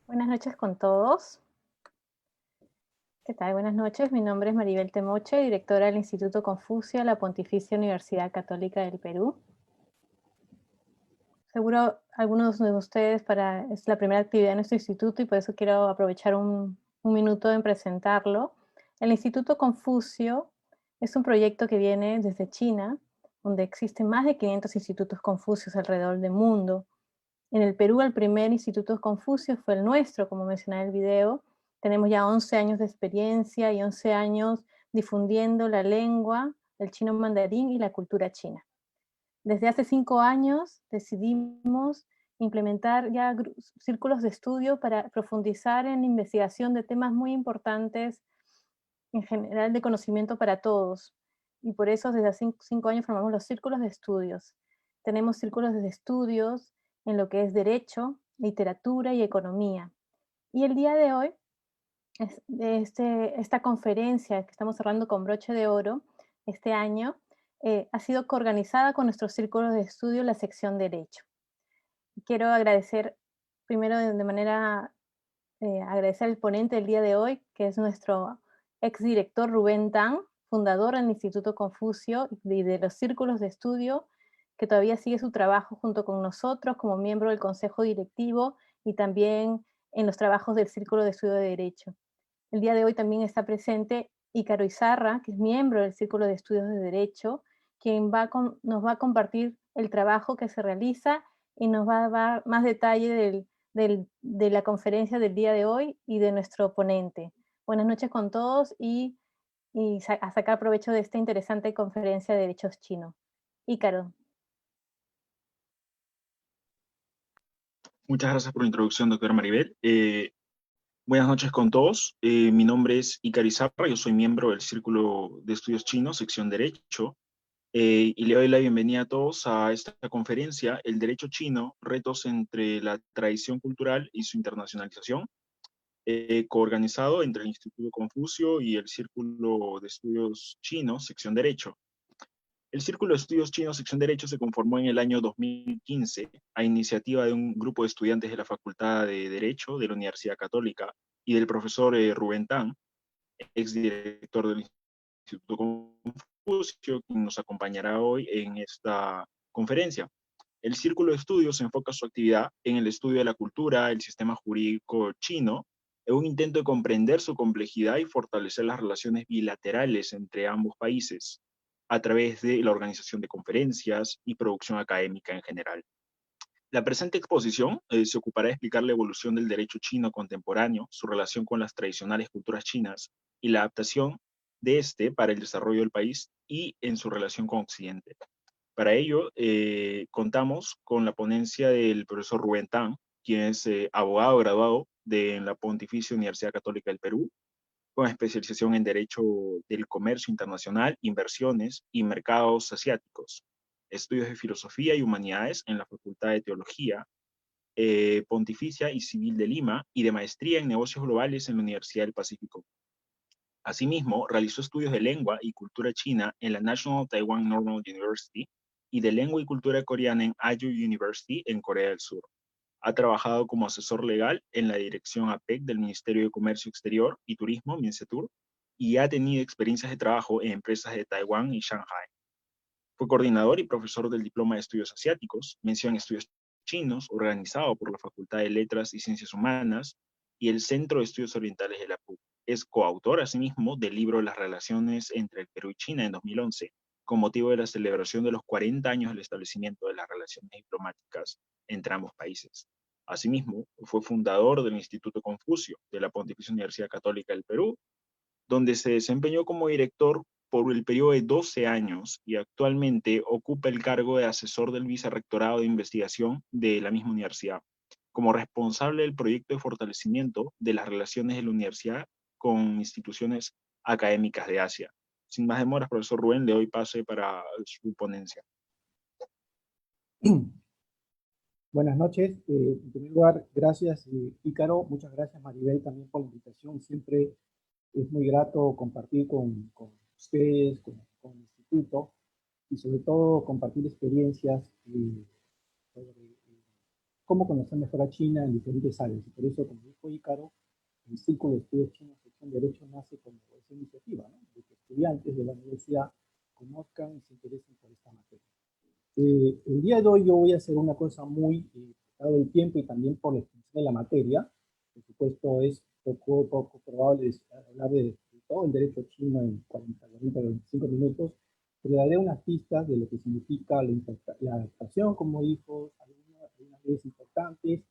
Buenas noches con todos. ¿Qué tal? Buenas noches. Mi nombre es Maribel Temoche, directora del Instituto Confucio de la Pontificia Universidad Católica del Perú. Seguro algunos de ustedes es la primera actividad de nuestro instituto y por eso quiero aprovechar un minuto en presentarlo. El Instituto Confucio es un proyecto que viene desde China, donde existen más de 500 institutos Confucios alrededor del mundo. En el Perú, el primer Instituto Confucio fue el nuestro, como mencioné en el video. Tenemos ya 11 años de experiencia y 11 años difundiendo la lengua, el chino mandarín y la cultura china. Desde hace 5 años decidimos implementar ya círculos de estudio para profundizar en la investigación de temas muy importantes en general de conocimiento para todos. Y por eso desde hace 5 años formamos los círculos de estudios. Tenemos círculos de estudios en lo que es derecho, literatura y economía. Y el día de hoy, esta conferencia que estamos cerrando con broche de oro este año, ha sido coorganizada con nuestros círculos de estudio, la sección Derecho. Quiero agradecer primero de manera agradecer al ponente del día de hoy, que es nuestro exdirector Rubén Tan, fundador del Instituto Confucio y de los círculos de estudio, que todavía sigue su trabajo junto con nosotros como miembro del Consejo Directivo y también en los trabajos del Círculo de Estudio de Derecho. El día de hoy también está presente Ícaro Izarra, que es miembro del Círculo de Estudios de Derecho, quien nos va a compartir el trabajo que se realiza y nos va a dar más detalle de la conferencia del día de hoy y de nuestro ponente. Buenas noches con todos y a sacar provecho de esta interesante conferencia de derechos chinos. Ícaro. Muchas gracias por la introducción, doctora Maribel. Buenas noches con todos. Mi nombre es Ícaro Izarra, yo soy miembro del Círculo de Estudios Chinos, sección Derecho, y le doy la bienvenida a todos a esta conferencia, El Derecho Chino, retos entre la tradición cultural y su internacionalización, coorganizado entre el Instituto Confucio y el Círculo de Estudios Chinos, sección Derecho. El Círculo de Estudios Chinos Sección Derecho se conformó en el año 2015 a iniciativa de un grupo de estudiantes de la Facultad de Derecho de la Universidad Católica y del profesor Rubén Tan, exdirector del Instituto Confucio, quien nos acompañará hoy en esta conferencia. El Círculo de Estudios enfoca su actividad en el estudio de la cultura, el sistema jurídico chino, en un intento de comprender su complejidad y fortalecer las relaciones bilaterales entre ambos países a través de la organización de conferencias y producción académica en general. La presente exposición se ocupará de explicar la evolución del derecho chino contemporáneo, su relación con las tradicionales culturas chinas y la adaptación de este para el desarrollo del país y en su relación con Occidente. Para ello, contamos con la ponencia del profesor Rubén Tan, quien es abogado graduado de la Pontificia Universidad Católica del Perú, con especialización en Derecho del Comercio Internacional, Inversiones y Mercados Asiáticos, estudios de Filosofía y Humanidades en la Facultad de Teología Pontificia y Civil de Lima y de Maestría en Negocios Globales en la Universidad del Pacífico. Asimismo, realizó estudios de lengua y cultura china en la National Taiwan Normal University y de lengua y cultura coreana en Ayu University en Corea del Sur. Ha trabajado como asesor legal en la dirección APEC del Ministerio de Comercio Exterior y Turismo, MINCETUR, y ha tenido experiencias de trabajo en empresas de Taiwán y Shanghai. Fue coordinador y profesor del Diploma de Estudios Asiáticos, mención Estudios Chinos, organizado por la Facultad de Letras y Ciencias Humanas y el Centro de Estudios Orientales de la PUC. Es coautor, asimismo, del libro Las relaciones entre el Perú y China en 2011, con motivo de la celebración de los 40 años del establecimiento de las relaciones diplomáticas entre ambos países. Asimismo, fue fundador del Instituto Confucio de la Pontificia Universidad Católica del Perú, donde se desempeñó como director por el periodo de 12 años y actualmente ocupa el cargo de asesor del Vicerrectorado de Investigación de la misma universidad, como responsable del proyecto de fortalecimiento de las relaciones de la universidad con instituciones académicas de Asia. Sin más demoras, profesor Rubén, le doy pase para su ponencia. Buenas noches. En primer lugar, gracias Ícaro, muchas gracias Maribel también por la invitación. Siempre es muy grato compartir con ustedes, con el instituto y sobre todo compartir experiencias sobre cómo conocer mejor a China en diferentes áreas. Y por eso, como dijo Ícaro, el Círculo de Estudios Chinos Sección Derecho nace como esa iniciativa, ¿no? De que estudiantes de la universidad conozcan y se interesen por esta materia. El día de hoy yo voy a hacer una cosa muy, dado el tiempo y también por la extensión de la materia, por supuesto es poco probable hablar de todo el derecho chino en 40, 25 minutos, pero le daré unas pistas de lo que significa la adaptación, como dijo, algunas leyes importantes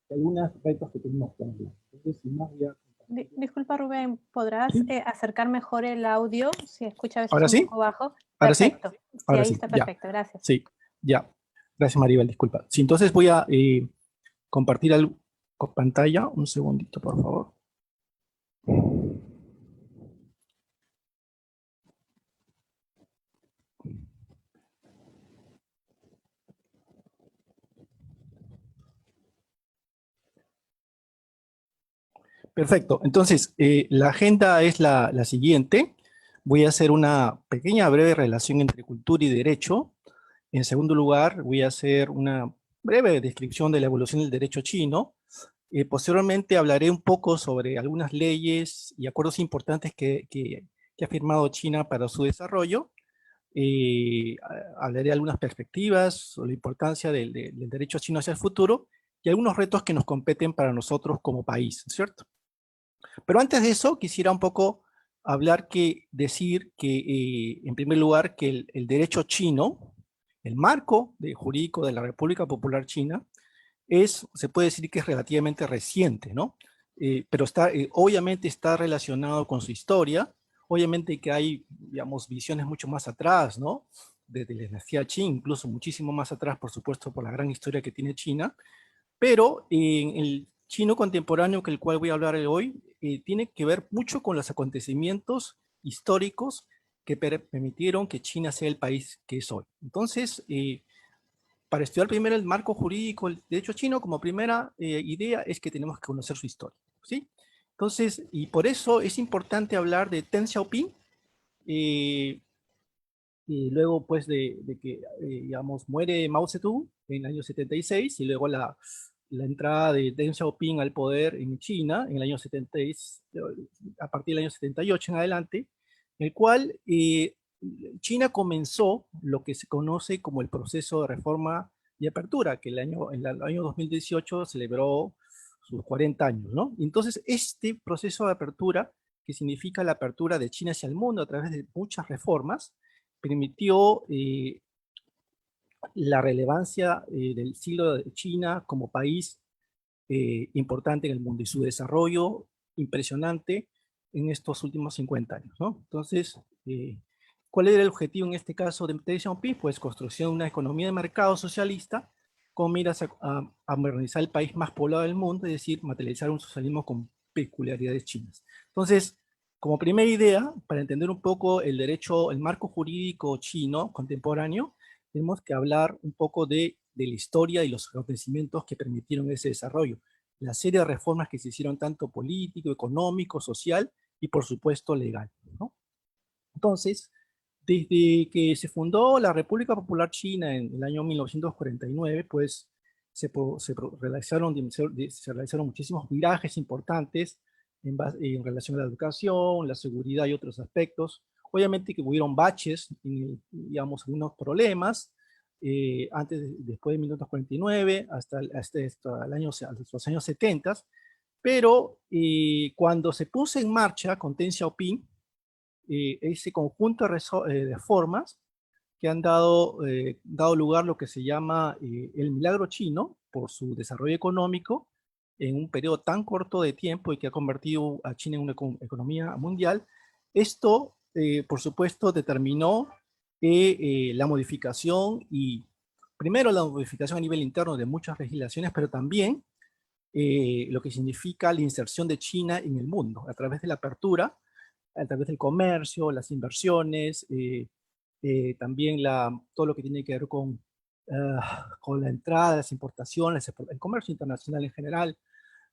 y algunos retos que tenemos que hablar. Entonces, sin más, voy a compartir. Disculpa, Rubén, ¿podrás ¿Sí? acercar mejor el audio? Si escucha a veces ¿Ahora un sí? poco bajo. ¿Ahora sí? Perfecto. Sí, Ahora ahí sí, está ya. perfecto, gracias. Sí, ya. Gracias, Maribel, disculpa. Sí, entonces voy a compartir con pantalla. Un segundito, por favor. Perfecto. Entonces, la agenda es la siguiente. Voy a hacer una pequeña breve relación entre cultura y derecho. En segundo lugar, voy a hacer una breve descripción de la evolución del derecho chino. Posteriormente hablaré un poco sobre algunas leyes y acuerdos importantes que ha firmado China para su desarrollo. Hablaré de algunas perspectivas sobre la importancia del derecho chino hacia el futuro y algunos retos que nos competen para nosotros como país, ¿cierto? Pero antes de eso, quisiera un poco decir que, en primer lugar, que el derecho chino, el marco jurídico de la República Popular China, se puede decir que es relativamente reciente, ¿no? Pero obviamente está relacionado con su historia, obviamente que hay, digamos, visiones mucho más atrás, ¿no? Desde la dinastía Qing, incluso muchísimo más atrás, por supuesto, por la gran historia que tiene China, pero en el chino contemporáneo, que el cual voy a hablar hoy, tiene que ver mucho con los acontecimientos históricos que permitieron que China sea el país que es hoy. Entonces, para estudiar primero el marco jurídico del derecho chino, como primera idea es que tenemos que conocer su historia, ¿sí? Entonces, y por eso es importante hablar de Deng Xiaoping, y luego pues de que, digamos, muere Mao Zedong en el año 76, y luego la entrada de Deng Xiaoping al poder en China en el año 76, a partir del año 78 en adelante, en el cual China comenzó lo que se conoce como el proceso de reforma y apertura, que en el año 2018 celebró sus 40 años, ¿no? Entonces, este proceso de apertura, que significa la apertura de China hacia el mundo a través de muchas reformas, permitió la relevancia del siglo de China como país importante en el mundo y su desarrollo impresionante en estos últimos 50 años, ¿no? Entonces, ¿cuál era el objetivo en este caso de Deng Xiaoping? Pues construcción de una economía de mercado socialista con miras a modernizar el país más poblado del mundo, es decir, materializar un socialismo con peculiaridades chinas. Entonces, como primera idea, para entender un poco el derecho, el marco jurídico chino contemporáneo, tenemos que hablar un poco de la historia y los acontecimientos que permitieron ese desarrollo. La serie de reformas que se hicieron tanto político, económico, social y por supuesto legal, ¿no? Entonces, desde que se fundó la República Popular China en el año 1949, pues se realizaron muchísimos virajes importantes en relación a la educación, la seguridad y otros aspectos. Obviamente que hubieron baches, digamos, algunos problemas, después de 1949, hasta los años 70, pero cuando se puso en marcha con Deng Xiaoping, ese conjunto de reformas que han dado lugar a lo que se llama el milagro chino por su desarrollo económico en un periodo tan corto de tiempo y que ha convertido a China en una economía mundial. Esto, por supuesto, determinó la modificación primero la modificación a nivel interno de muchas legislaciones, pero también lo que significa la inserción de China en el mundo a través de la apertura, a través del comercio, las inversiones, también todo lo que tiene que ver con la entrada, las importaciones, el comercio internacional en general,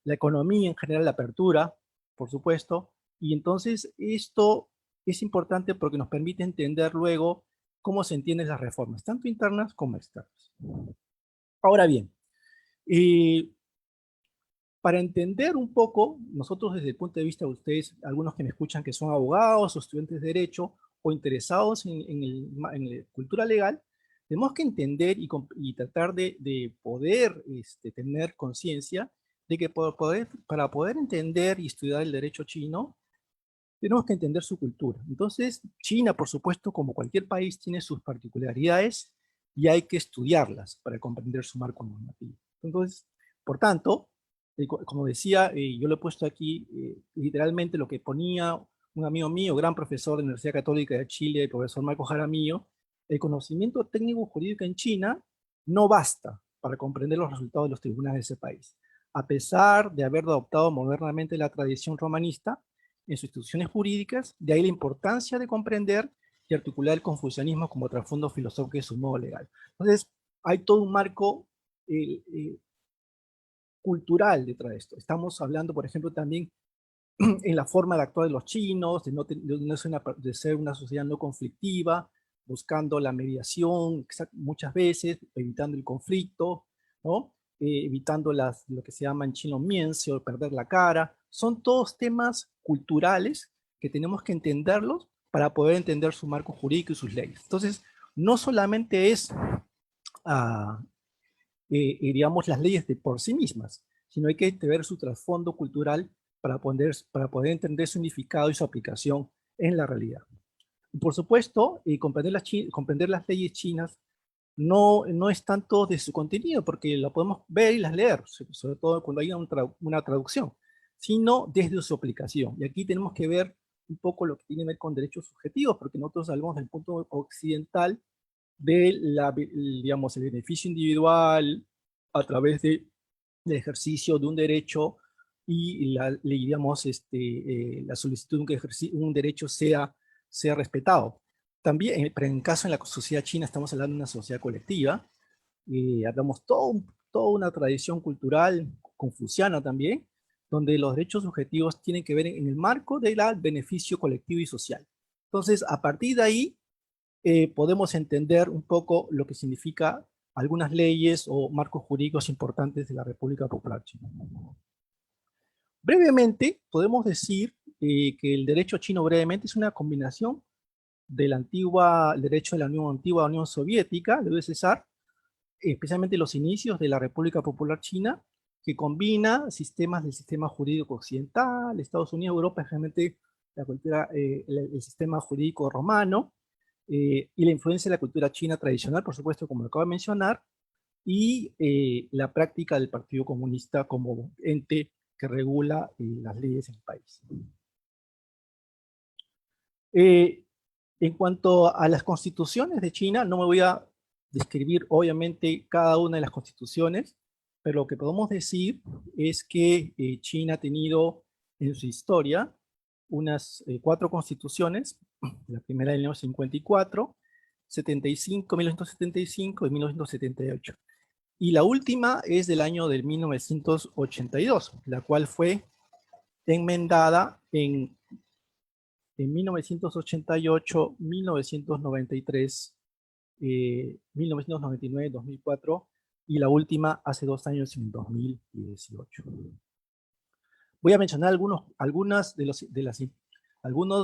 la economía en general, la apertura, por supuesto. Y entonces esto es importante porque nos permite entender luego cómo se entienden las reformas, tanto internas como externas. Ahora bien, Para entender un poco, nosotros desde el punto de vista de ustedes, algunos que me escuchan que son abogados o estudiantes de derecho o interesados en la cultura legal, tenemos que entender y tratar de poder tener conciencia de que para poder entender y estudiar el derecho chino, tenemos que entender su cultura. Entonces, China, por supuesto, como cualquier país, tiene sus particularidades y hay que estudiarlas para comprender su marco normativo. Entonces, por tanto, como decía, yo lo he puesto aquí literalmente lo que ponía un amigo mío, gran profesor de la Universidad Católica de Chile, el profesor Marco Jaramillo: el conocimiento técnico jurídico en China no basta para comprender los resultados de los tribunales de ese país. A pesar de haber adoptado modernamente la tradición romanista en sus instituciones jurídicas, de ahí la importancia de comprender y articular el confucianismo como trasfondo filosófico de su modo legal. Entonces, hay todo un marco cultural detrás de esto. Estamos hablando, por ejemplo, también en la forma de actuar de los chinos, de ser una sociedad no conflictiva, buscando la mediación muchas veces, evitando el conflicto, ¿no? Evitando lo que se llama en chino miencio, perder la cara. Son todos temas culturales que tenemos que entenderlos para poder entender su marco jurídico y sus leyes. Entonces, no solamente es, digamos, las leyes de por sí mismas, sino hay que ver su trasfondo cultural para poder entender su significado y su aplicación en la realidad. Y por supuesto, comprender las leyes chinas no es tanto de su contenido, porque lo podemos ver y las leer, sobre todo cuando hay una traducción, sino desde su aplicación. Y aquí tenemos que ver un poco lo que tiene que ver con derechos subjetivos, porque nosotros hablamos del punto occidental digamos, el beneficio individual a través del ejercicio de un derecho y digamos, la solicitud de que un derecho sea respetado. También, pero en caso en la sociedad china estamos hablando de una sociedad colectiva, hablamos toda una tradición cultural confuciana también, donde los derechos subjetivos tienen que ver en el marco del beneficio colectivo y social. Entonces, a partir de ahí, podemos entender un poco lo que significa algunas leyes o marcos jurídicos importantes de la República Popular China. Brevemente, podemos decir que el derecho chino brevemente es una combinación del derecho de la antigua Unión Soviética, de USSR, especialmente los inicios de la República Popular China, que combina sistemas del sistema jurídico occidental, Estados Unidos, Europa, generalmente el sistema jurídico romano, y la influencia de la cultura china tradicional, por supuesto, como lo acabo de mencionar, y la práctica del Partido Comunista como ente que regula las leyes en el país. En cuanto a las constituciones de China, no me voy a describir obviamente cada una de las constituciones, pero lo que podemos decir es que China ha tenido en su historia unas 4 constituciones, la primera de 1954, 1975 y 1978. Y la última es del año de 1982, la cual fue enmendada en 1988, 1993, 1999, 2004 y la última hace 2 años en 2018. Voy a mencionar algunos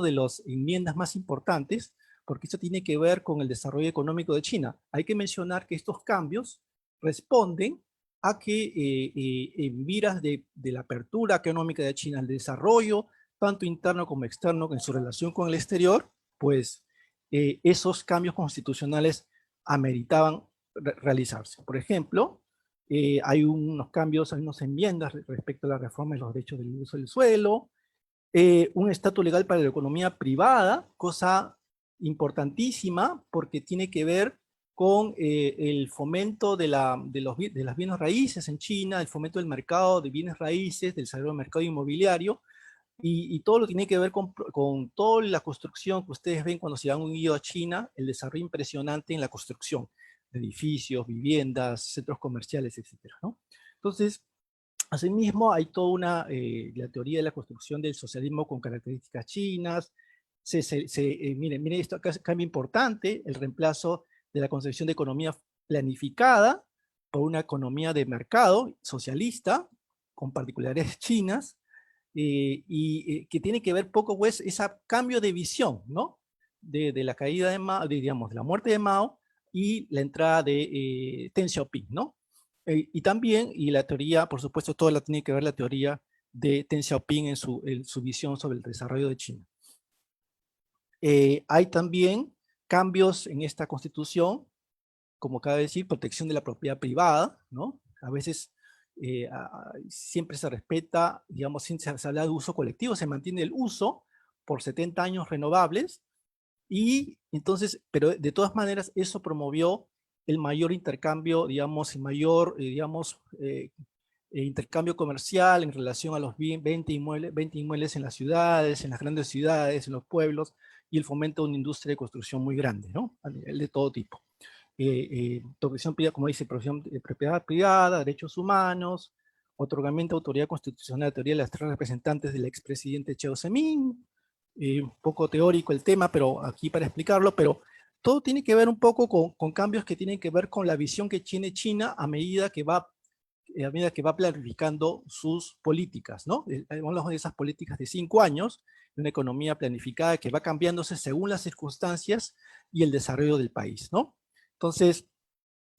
de los enmiendas más importantes, porque esto tiene que ver con el desarrollo económico de China. Hay que mencionar que estos cambios responden a que en miras de la apertura económica de China, el desarrollo tanto interno como externo en su relación con el exterior, pues esos cambios constitucionales ameritaban realizarse. Por ejemplo, hay unos cambios, hay unas enmiendas respecto a la reforma de los derechos del uso del suelo, un estatus legal para la economía privada, cosa importantísima porque tiene que ver con el fomento de las bienes raíces en China, el fomento del mercado de bienes raíces, del desarrollo del mercado inmobiliario, y todo lo tiene que ver con toda la construcción que ustedes ven cuando se van un guío a China, el desarrollo impresionante en la construcción de edificios, viviendas, centros comerciales, etcétera, ¿no? Entonces, asimismo, hay toda la teoría de la construcción del socialismo con características chinas. Miren, esto acá es un cambio importante, el reemplazo de la concepción de economía planificada por una economía de mercado socialista, con particularidades chinas, que tiene que ver poco, pues, ese cambio de visión, ¿no? De la caída de Mao, digamos, de la muerte de Mao y la entrada de Deng Xiaoping, ¿no? Y también, y la teoría, por supuesto, todo la tiene que ver la teoría de Deng Xiaoping en su visión sobre el desarrollo de China. Hay también cambios en esta constitución, como cabe decir, protección de la propiedad privada, ¿no? A veces siempre se respeta, digamos, se habla de uso colectivo, se mantiene el uso por 70 años renovables, y entonces, pero de todas maneras eso promovió el mayor intercambio, digamos, el mayor, intercambio comercial en relación a los 20 inmuebles en las ciudades, en las grandes ciudades, en los pueblos, y el fomento de una industria de construcción muy grande, ¿no? A nivel de todo tipo. Protección, como dice, protección de propiedad privada, derechos humanos, otorgamiento de autoridad constitucional, teoría de las tres representantes del expresidente Chiang Zemin, un poco teórico el tema, pero aquí para explicarlo, pero todo tiene que ver un poco con cambios que tienen que ver con la visión que tiene China a medida que va planificando sus políticas, ¿no? Hablamos de esas políticas de 5 años, de una economía planificada que va cambiándose según las circunstancias y el desarrollo del país, ¿no? Entonces,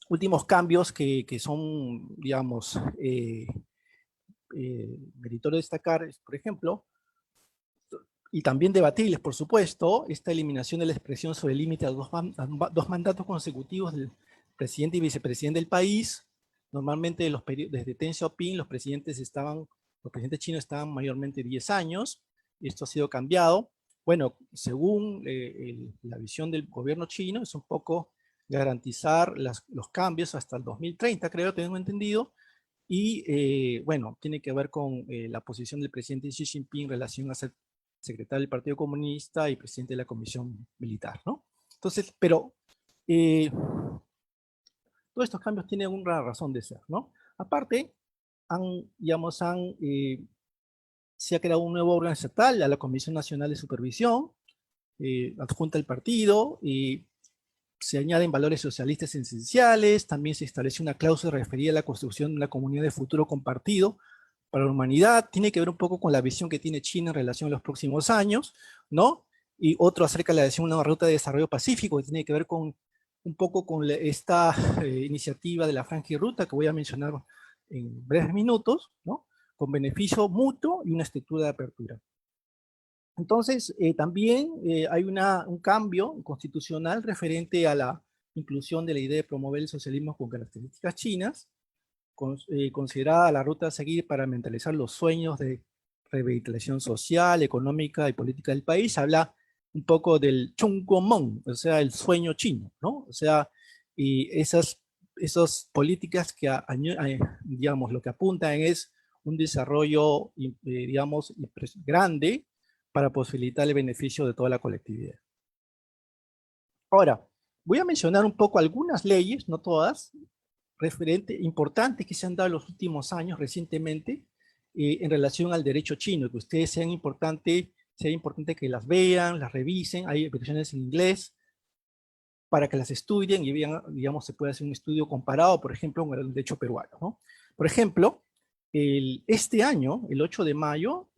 últimos cambios que son, digamos, meritorio destacar, por ejemplo, y también debatibles, por supuesto, esta eliminación de la expresión sobre el límite a dos mandatos consecutivos del presidente y vicepresidente del país. Normalmente desde Deng Xiaoping los presidentes chinos estaban mayormente 10 años, y esto ha sido cambiado. Bueno, según la visión del gobierno chino, es un poco garantizar los cambios hasta el 2030, creo, tengo entendido, y bueno, tiene que ver con la posición del presidente Xi Jinping en relación a ser secretario del Partido Comunista y presidente de la Comisión Militar, ¿no? Entonces, pero todos estos cambios tienen una razón de ser, ¿no? Aparte, se ha creado un nuevo órgano estatal, la Comisión Nacional de Supervisión, adjunta al partido, y se añaden valores socialistas esenciales, también se establece una cláusula referida a la construcción de una comunidad de futuro compartido para la humanidad. Tiene que ver un poco con la visión que tiene China en relación a los próximos años, ¿no? Y otro acerca de la visión de una ruta de desarrollo pacífico, que tiene que ver con un poco con esta iniciativa de la Franja y Ruta, que voy a mencionar en breves minutos, ¿no? Con beneficio mutuo y una estructura de apertura. Entonces, también hay un cambio constitucional referente a la inclusión de la idea de promover el socialismo con características chinas, considerada la ruta a seguir para mentalizar los sueños de revitalización social, económica y política del país. Habla un poco del Chongguomeng, o sea, el sueño chino, ¿no? O sea, y esas políticas que, digamos, lo que apuntan es un desarrollo, digamos, grande para posibilitar el beneficio de toda la colectividad. Ahora, voy a mencionar un poco algunas leyes, no todas, importantes que se han dado en los últimos años recientemente en relación al derecho chino, que ustedes sea importante que las vean, las revisen. Hay versiones en inglés para que las estudien y vean, digamos, se puede hacer un estudio comparado, por ejemplo, con el derecho peruano, ¿no? Por ejemplo, este año, el 8 de mayo,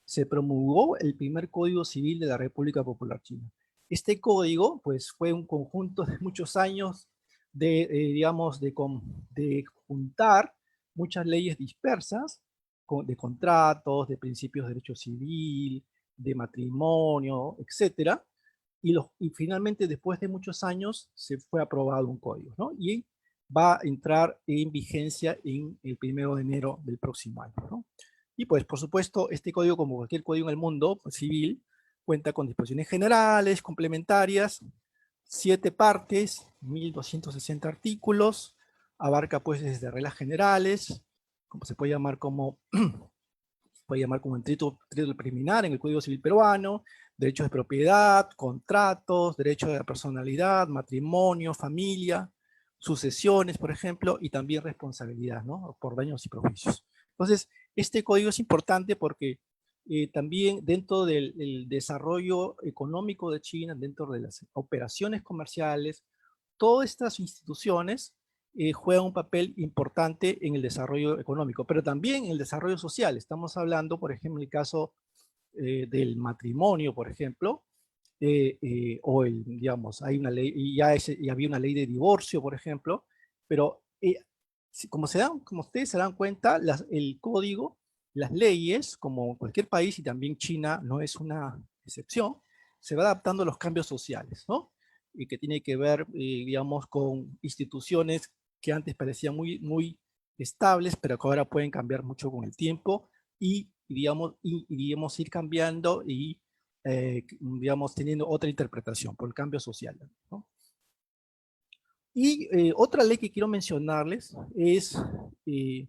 se promulgó el primer Código Civil de la República Popular China. Este código, pues, fue un conjunto de muchos años digamos, de juntar muchas leyes dispersas, de contratos, de principios de derecho civil, de matrimonio, etcétera, y finalmente, después de muchos años, se fue aprobado un código, ¿no? Y va a entrar en vigencia en el 1 de enero del próximo año, ¿no? Y pues, por supuesto, este código, como cualquier código en el mundo civil, cuenta con disposiciones generales, complementarias, 7 partes, 1260 artículos, abarca pues desde reglas generales, como se puede llamar como un título preliminar en el Código Civil peruano, derechos de propiedad, contratos, derecho de la personalidad, matrimonio, familia, sucesiones, por ejemplo, y también responsabilidad, ¿no? Por daños y perjuicios. Entonces, este código es importante porque también dentro del desarrollo económico de China, dentro de las operaciones comerciales, todas estas instituciones juegan un papel importante en el desarrollo económico, pero también en el desarrollo social. Estamos hablando, por ejemplo, en el caso del matrimonio, por ejemplo, digamos, hay una ley, y ya había una ley de divorcio, por ejemplo, pero como ustedes se dan cuenta, el código, las leyes, como cualquier país, y también China no es una excepción, se va adaptando a los cambios sociales, ¿no? Y que tiene que ver, digamos, con instituciones que antes parecían muy estables, pero que ahora pueden cambiar mucho con el tiempo y digamos, ir cambiando y, digamos, teniendo otra interpretación por el cambio social, ¿no? Y otra ley que quiero mencionarles es que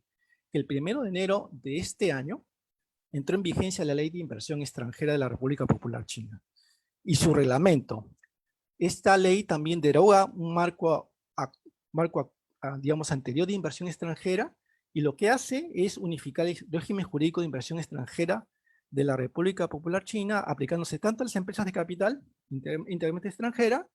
el 1 de enero de este año entró en vigencia la Ley de Inversión Extranjera de la República Popular China y su reglamento. Esta ley también deroga un marco digamos, anterior de inversión extranjera, y lo que hace es unificar el régimen jurídico de inversión extranjera de la República Popular China, aplicándose tanto a las empresas de capital íntegramente extranjera,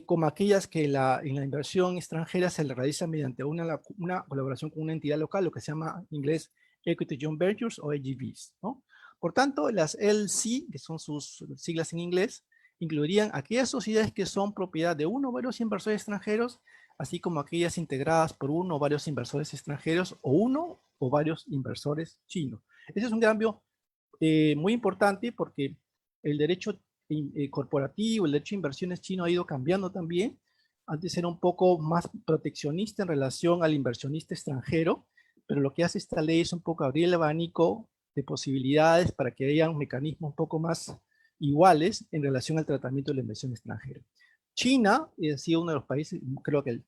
como aquellas que en la inversión extranjera se realiza mediante una colaboración con una entidad local, lo que se llama en inglés Equity Joint Ventures o EJVs, ¿no? Por tanto, las LC, que son sus siglas en inglés, incluirían aquellas sociedades que son propiedad de uno o varios inversores extranjeros, así como aquellas integradas por uno o varios inversores extranjeros o uno o varios inversores chinos. Ese es un cambio muy importante porque el derecho corporativo, el derecho de inversiones chino ha ido cambiando también. Antes era un poco más proteccionista en relación al inversionista extranjero, pero lo que hace esta ley es un poco abrir el abanico de posibilidades para que haya un mecanismo un poco más iguales en relación al tratamiento de la inversión extranjera. China ha sido uno de los países, creo que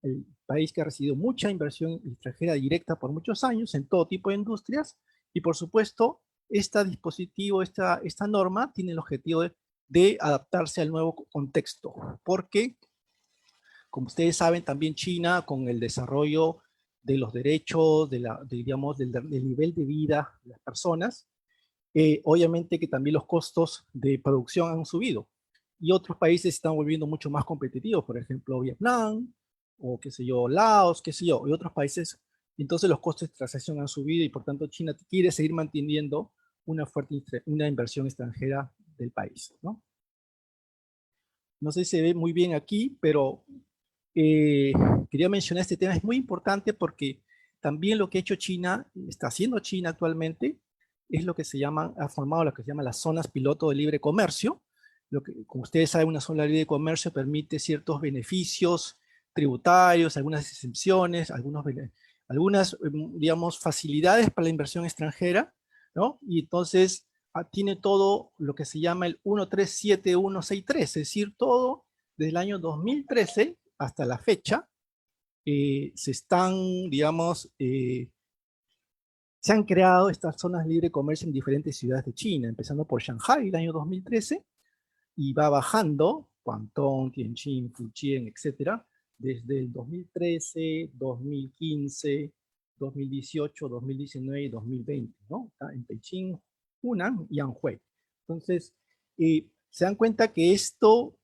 el país que ha recibido mucha inversión extranjera directa por muchos años en todo tipo de industrias, y por supuesto, este dispositivo, esta norma tiene el objetivo de adaptarse al nuevo contexto, porque, como ustedes saben, también China, con el desarrollo de los derechos, digamos, del nivel de vida de las personas, obviamente que también los costos de producción han subido, y otros países se están volviendo mucho más competitivos, por ejemplo, Vietnam, o qué sé yo, Laos, qué sé yo, y otros países. Entonces los costos de transacción han subido y por tanto China quiere seguir manteniendo una inversión extranjera del país, ¿no? No sé si se ve muy bien aquí, pero quería mencionar este tema. Es muy importante porque también lo que ha hecho China, está haciendo China actualmente, es lo que ha formado lo que se llama las zonas piloto de libre comercio. Como ustedes saben, una zona de libre comercio permite ciertos beneficios tributarios, algunas exenciones, algunas, digamos, facilidades para la inversión extranjera, ¿no? Y entonces tiene todo lo que se llama el 137163, es decir, todo desde el año 2013 hasta la fecha, digamos, se han creado estas zonas de libre comercio en diferentes ciudades de China, empezando por Shanghai el año 2013, y va bajando, Guangdong, Tianjin, Fujian, etcétera, desde el 2013, 2015, 2018, 2019 y 2020, ¿no? En Beijing, Hunan y Anhui. Entonces, se dan cuenta que eso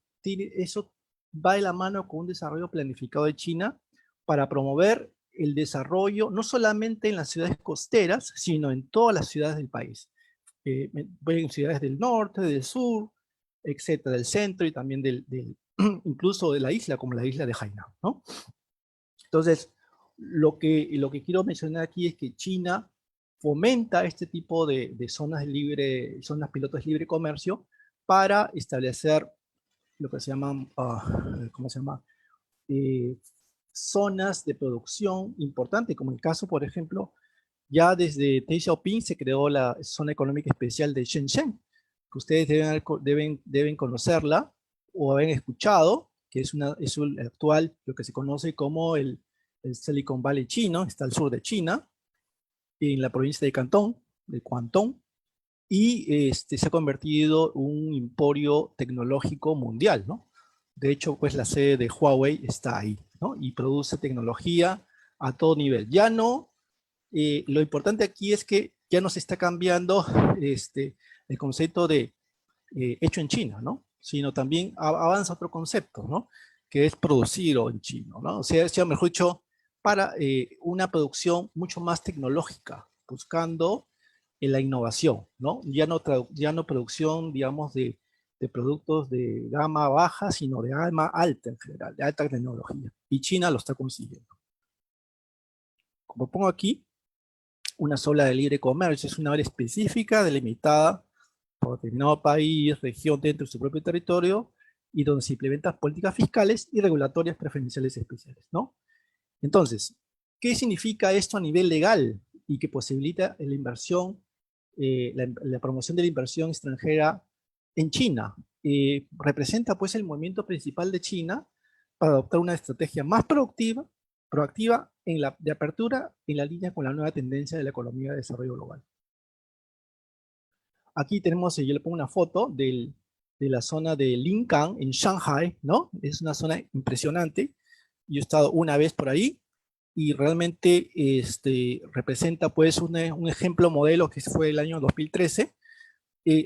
va de la mano con un desarrollo planificado de China para promover el desarrollo no solamente en las ciudades costeras, sino en todas las ciudades del país. En ciudades del norte, del sur, etcétera, del centro y también incluso de la isla, como la isla de Hainan, ¿no? Entonces, lo que quiero mencionar aquí es que China fomenta este tipo de zonas pilotos de libre comercio para establecer lo que se llaman, ¿cómo se llama? Zonas de producción importante, como el caso, por ejemplo, ya desde Deng Xiaoping se creó la Zona Económica Especial de Shenzhen, que ustedes deben conocerla o haber escuchado, que es el actual, lo que se conoce como el Silicon Valley chino, está al sur de China, en la provincia de Cantón, de Guangdong, y se ha convertido en un emporio tecnológico mundial, ¿no? De hecho, pues la sede de Huawei está ahí, ¿no? Y produce tecnología a todo nivel. Ya no, lo importante aquí es que ya no se está cambiando el concepto de hecho en China, ¿no? Sino también avanza otro concepto, ¿no? que es producido en China, ¿no? O sea, mejor dicho, para una producción mucho más tecnológica, buscando la innovación, ¿no? Ya no producción, digamos, de productos de gama baja, sino de gama alta en general, de alta tecnología. Y China lo está consiguiendo. Como pongo aquí, una zona de libre comercio es una área específica, delimitada por determinado país, región dentro de su propio territorio, y donde se implementan políticas fiscales y regulatorias preferenciales especiales, ¿no? Entonces, ¿qué significa esto a nivel legal y que posibilita la inversión, la promoción de la inversión extranjera en China? Representa pues el movimiento principal de China para adoptar una estrategia más proactiva de apertura en la línea con la nueva tendencia de la economía de desarrollo global. Aquí tenemos, yo le pongo una foto de la zona de Lingang en Shanghai, ¿no? Es una zona impresionante. Yo he estado una vez por ahí y realmente representa pues un ejemplo modelo que fue el año 2013,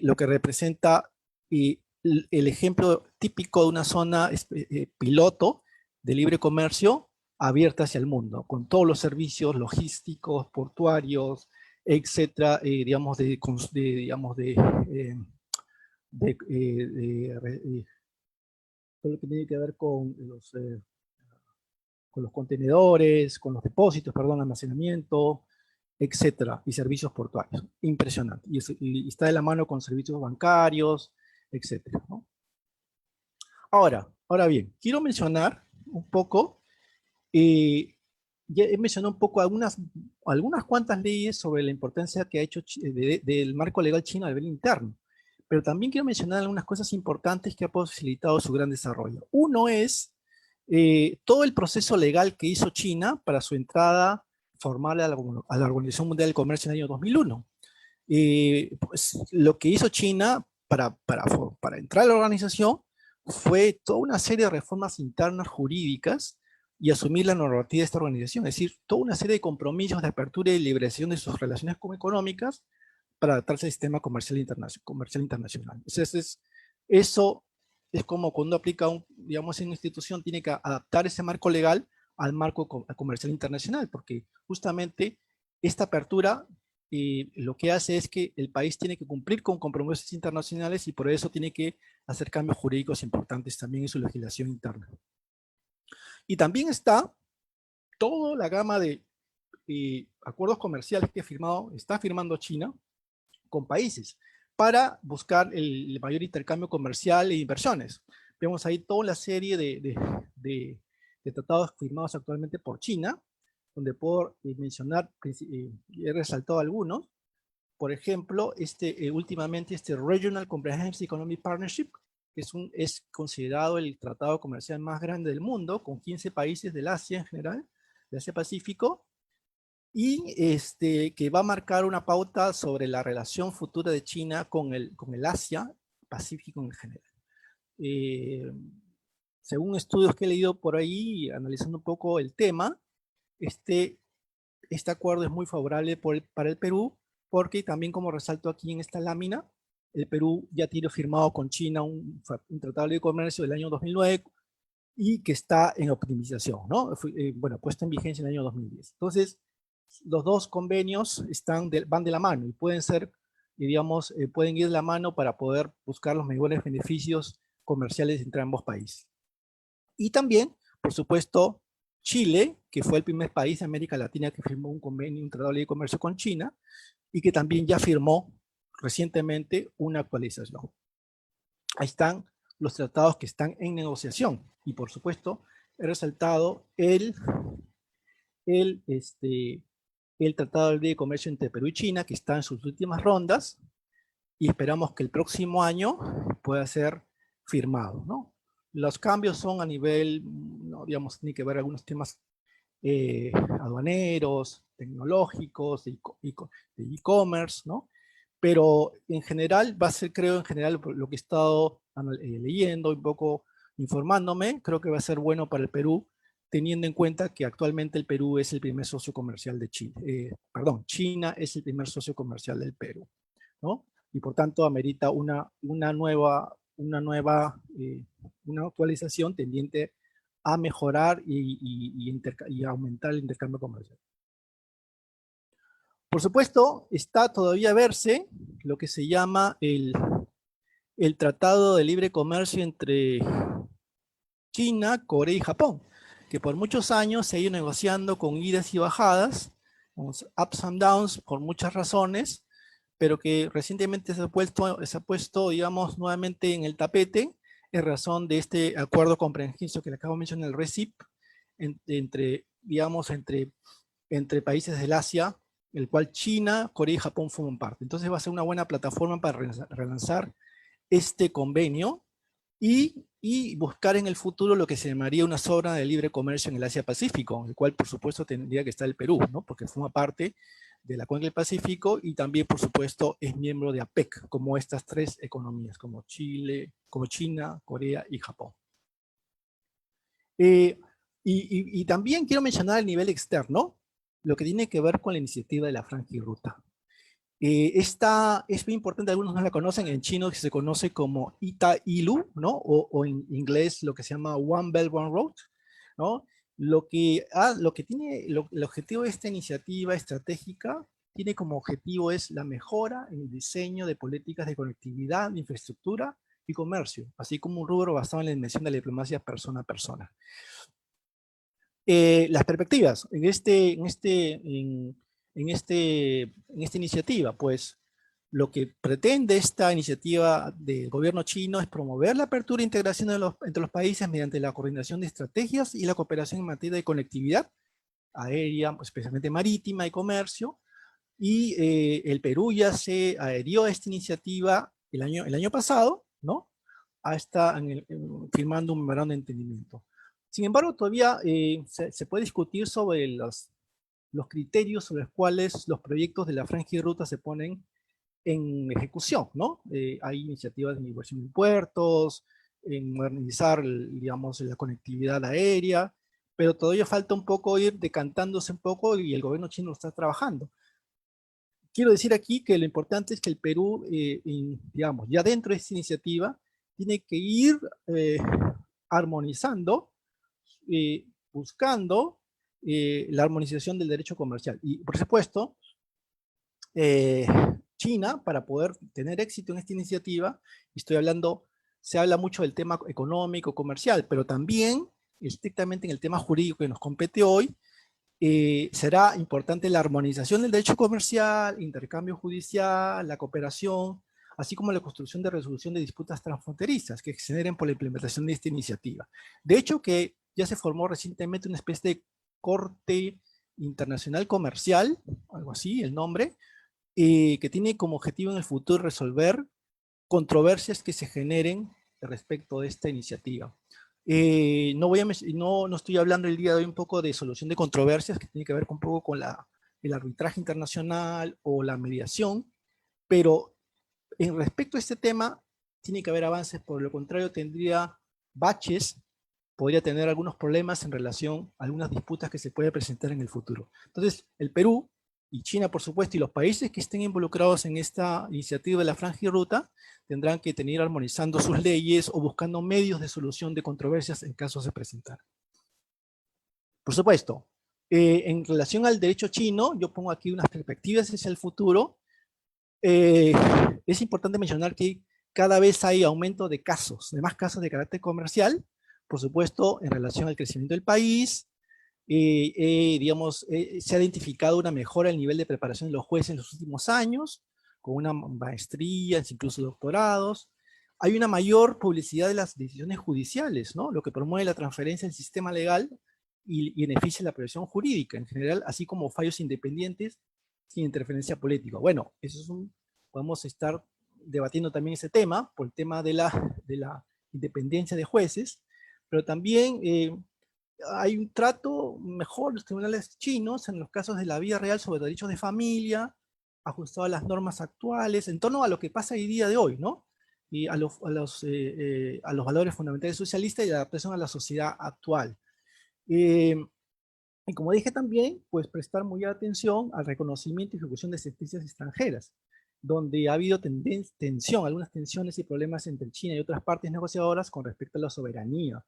lo que representa el ejemplo típico de una zona piloto de libre comercio abierta hacia el mundo, con todos los servicios logísticos, portuarios, etcétera, digamos, todo lo que tiene que ver con los contenedores, con los depósitos, perdón, almacenamiento, etcétera, y servicios portuarios. Impresionante. Y está de la mano con servicios bancarios, etcétera, ¿no? Ahora bien, quiero mencionar un poco, ya he mencionado un poco algunas cuantas leyes sobre la importancia que ha hecho del marco legal chino a nivel interno, pero también quiero mencionar algunas cosas importantes que ha posibilitado su gran desarrollo. Uno es todo el proceso legal que hizo China para su entrada formal a la Organización Mundial del Comercio en el año 2001. Pues, lo que hizo China para entrar a la organización fue toda una serie de reformas internas jurídicas y asumir la normativa de esta organización, es decir, toda una serie de compromisos de apertura y liberación de sus relaciones económicas para adaptarse al sistema comercial internacional. Entonces, eso es como cuando aplica, digamos, en una institución, tiene que adaptar ese marco legal al marco comercial internacional, porque justamente esta apertura lo que hace es que el país tiene que cumplir con compromisos internacionales y por eso tiene que hacer cambios jurídicos importantes también en su legislación interna. Y también está toda la gama de acuerdos comerciales que está firmando China con países para buscar el mayor intercambio comercial e inversiones. Vemos ahí toda la serie de tratados firmados actualmente por China, donde puedo mencionar, he resaltado algunos. Por ejemplo, últimamente Regional Comprehensive Economic Partnership, que es considerado el tratado comercial más grande del mundo, con 15 países del Asia en general, del Asia-Pacífico, y que va a marcar una pauta sobre la relación futura de China con el Asia-Pacífico en general. Según estudios que he leído por ahí, analizando un poco el tema, este acuerdo es muy favorable para el Perú, porque también, como resalto aquí en esta lámina, el Perú ya tiene firmado con China un tratado de comercio del año 2009 y que está en optimización, ¿no? Bueno, puesto en vigencia en el año 2010. Entonces, los dos convenios van de la mano y pueden ser, digamos, pueden ir de la mano para poder buscar los mejores beneficios comerciales entre ambos países. Y también, por supuesto, Chile, que fue el primer país de América Latina que firmó un convenio, un tratado de libre comercio con China, y que también ya firmó recientemente una actualización. Ahí están los tratados que están en negociación. Y por supuesto, he resaltado el Tratado de Libre Comercio entre Perú y China, que está en sus últimas rondas, y esperamos que el próximo año pueda ser firmado, ¿no? Los cambios son a nivel, no, digamos, tiene que ver algunos temas aduaneros, tecnológicos, de e-commerce, ¿no? Pero en general, va a ser, creo, en general, lo que he estado leyendo, un poco informándome, creo que va a ser bueno para el Perú, teniendo en cuenta que actualmente el Perú es el primer socio comercial de China. China es el primer socio comercial del Perú, ¿no? Y por tanto amerita una actualización tendiente a mejorar y aumentar el intercambio comercial. Por supuesto, está todavía a verse lo que se llama el Tratado de Libre Comercio entre China, Corea y Japón, que por muchos años se ha ido negociando con idas y bajadas, ups and downs por muchas razones, pero que recientemente se ha puesto, digamos, nuevamente en el tapete en razón de este acuerdo comprensivo que le acabo de mencionar, el RCEP, entre países del Asia, el cual China, Corea y Japón forman parte. Entonces va a ser una buena plataforma para relanzar este convenio y buscar en el futuro lo que se llamaría una zona de libre comercio en el Asia-Pacífico, el cual por supuesto tendría que estar el Perú, ¿no? Porque forma parte de la Cuenca del Pacífico y también por supuesto es miembro de APEC, como estas tres economías, como China, Corea y Japón. Y también quiero mencionar el nivel externo, lo que tiene que ver con la iniciativa de la Franja y Ruta. Esta es muy importante, algunos no la conocen, en chino se conoce como Ita-Ilu, ¿no? O en inglés lo que se llama One Belt, One Road, ¿no? El objetivo de esta iniciativa estratégica tiene como objetivo es la mejora en el diseño de políticas de conectividad, de infraestructura y comercio, así como un rubro basado en la dimensión de la diplomacia persona a persona. Las perspectivas en esta iniciativa, pues lo que pretende esta iniciativa del gobierno chino es promover la apertura e integración entre los países mediante la coordinación de estrategias y la cooperación en materia de conectividad aérea, especialmente marítima y comercio. Y el Perú ya se adherió a esta iniciativa el año pasado, ¿no? Firmando un memorándum de entendimiento. Sin embargo, todavía se puede discutir sobre los criterios sobre los cuales los proyectos de la Franja y Ruta se ponen en ejecución, ¿no? Hay iniciativas de inversión en puertos, en modernizar, digamos, la conectividad aérea, pero todavía falta un poco ir decantándose un poco y el gobierno chino lo está trabajando. Quiero decir aquí que lo importante es que el Perú, digamos, ya dentro de esta iniciativa, tiene que ir armonizando, buscando la armonización del derecho comercial. Y, por supuesto, China, para poder tener éxito en esta iniciativa, se habla mucho del tema económico, comercial, pero también estrictamente en el tema jurídico que nos compete hoy, será importante la armonización del derecho comercial, intercambio judicial, la cooperación, así como la construcción de resolución de disputas transfronterizas que se generen por la implementación de esta iniciativa. De hecho, que ya se formó recientemente una especie de Corte Internacional Comercial, algo así, el nombre, que tiene como objetivo en el futuro resolver controversias que se generen respecto de esta iniciativa. No estoy hablando el día de hoy un poco de solución de controversias, que tiene que ver un poco con el arbitraje internacional o la mediación, pero en respecto a este tema tiene que haber avances, por lo contrario tendría baches, podría tener algunos problemas en relación a algunas disputas que se pueden presentar en el futuro. Entonces, el Perú y China, por supuesto, y los países que estén involucrados en esta iniciativa de la Franja y Ruta, tendrán que tener armonizando sus leyes o buscando medios de solución de controversias en caso de presentar. Por supuesto, en relación al derecho chino, yo pongo aquí unas perspectivas hacia el futuro. Es importante mencionar que cada vez hay aumento de más casos de carácter comercial, por supuesto, en relación al crecimiento del país. Se ha identificado una mejora en el nivel de preparación de los jueces en los últimos años, con una maestría, incluso doctorados. Hay una mayor publicidad de las decisiones judiciales, ¿no? Lo que promueve la transferencia del sistema legal y beneficia la previsión jurídica en general, así como fallos independientes sin interferencia política. Bueno, podemos estar debatiendo también ese tema, por el tema de la independencia de jueces, pero también hay un trato mejor en los tribunales chinos en los casos de la vida real sobre derechos de familia, ajustado a las normas actuales, en torno a lo que pasa el día de hoy, ¿no? Y a los valores fundamentales socialistas y la adaptación a la sociedad actual. Y como dije también, pues prestar muy atención al reconocimiento y ejecución de sentencias extranjeras, donde ha habido algunas tensiones y problemas entre China y otras partes negociadoras con respecto a la soberanía.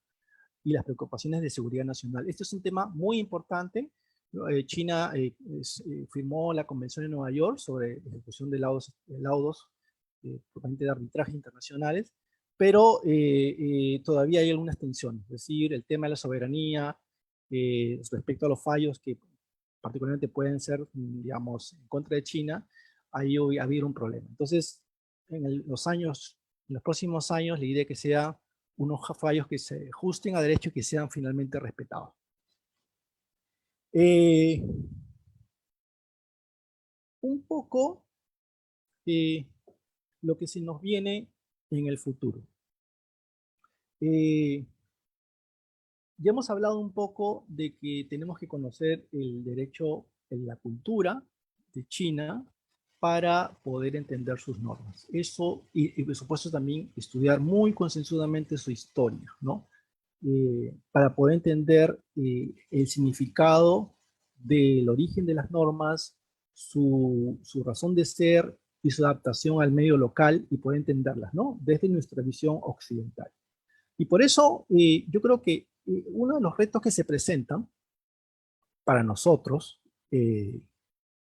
y las preocupaciones de seguridad nacional. Este es un tema muy importante. China firmó la Convención de Nueva York sobre ejecución de laudos de arbitraje internacionales, pero todavía hay algunas tensiones, es decir, el tema de la soberanía respecto a los fallos que particularmente pueden ser, digamos, en contra de China, ahí ha habido un problema. Entonces, en los próximos años, la idea es que sean unos fallos que se ajusten a derecho y que sean finalmente respetados. Un poco lo que se nos viene en el futuro. Ya hemos hablado un poco de que tenemos que conocer el derecho, la cultura de China para poder entender sus normas. Eso, y por supuesto también estudiar muy concienzudamente su historia, ¿no? Para poder entender el significado del origen de las normas, su razón de ser y su adaptación al medio local y poder entenderlas, ¿no? Desde nuestra visión occidental. Y por eso yo creo que uno de los retos que se presentan para nosotros,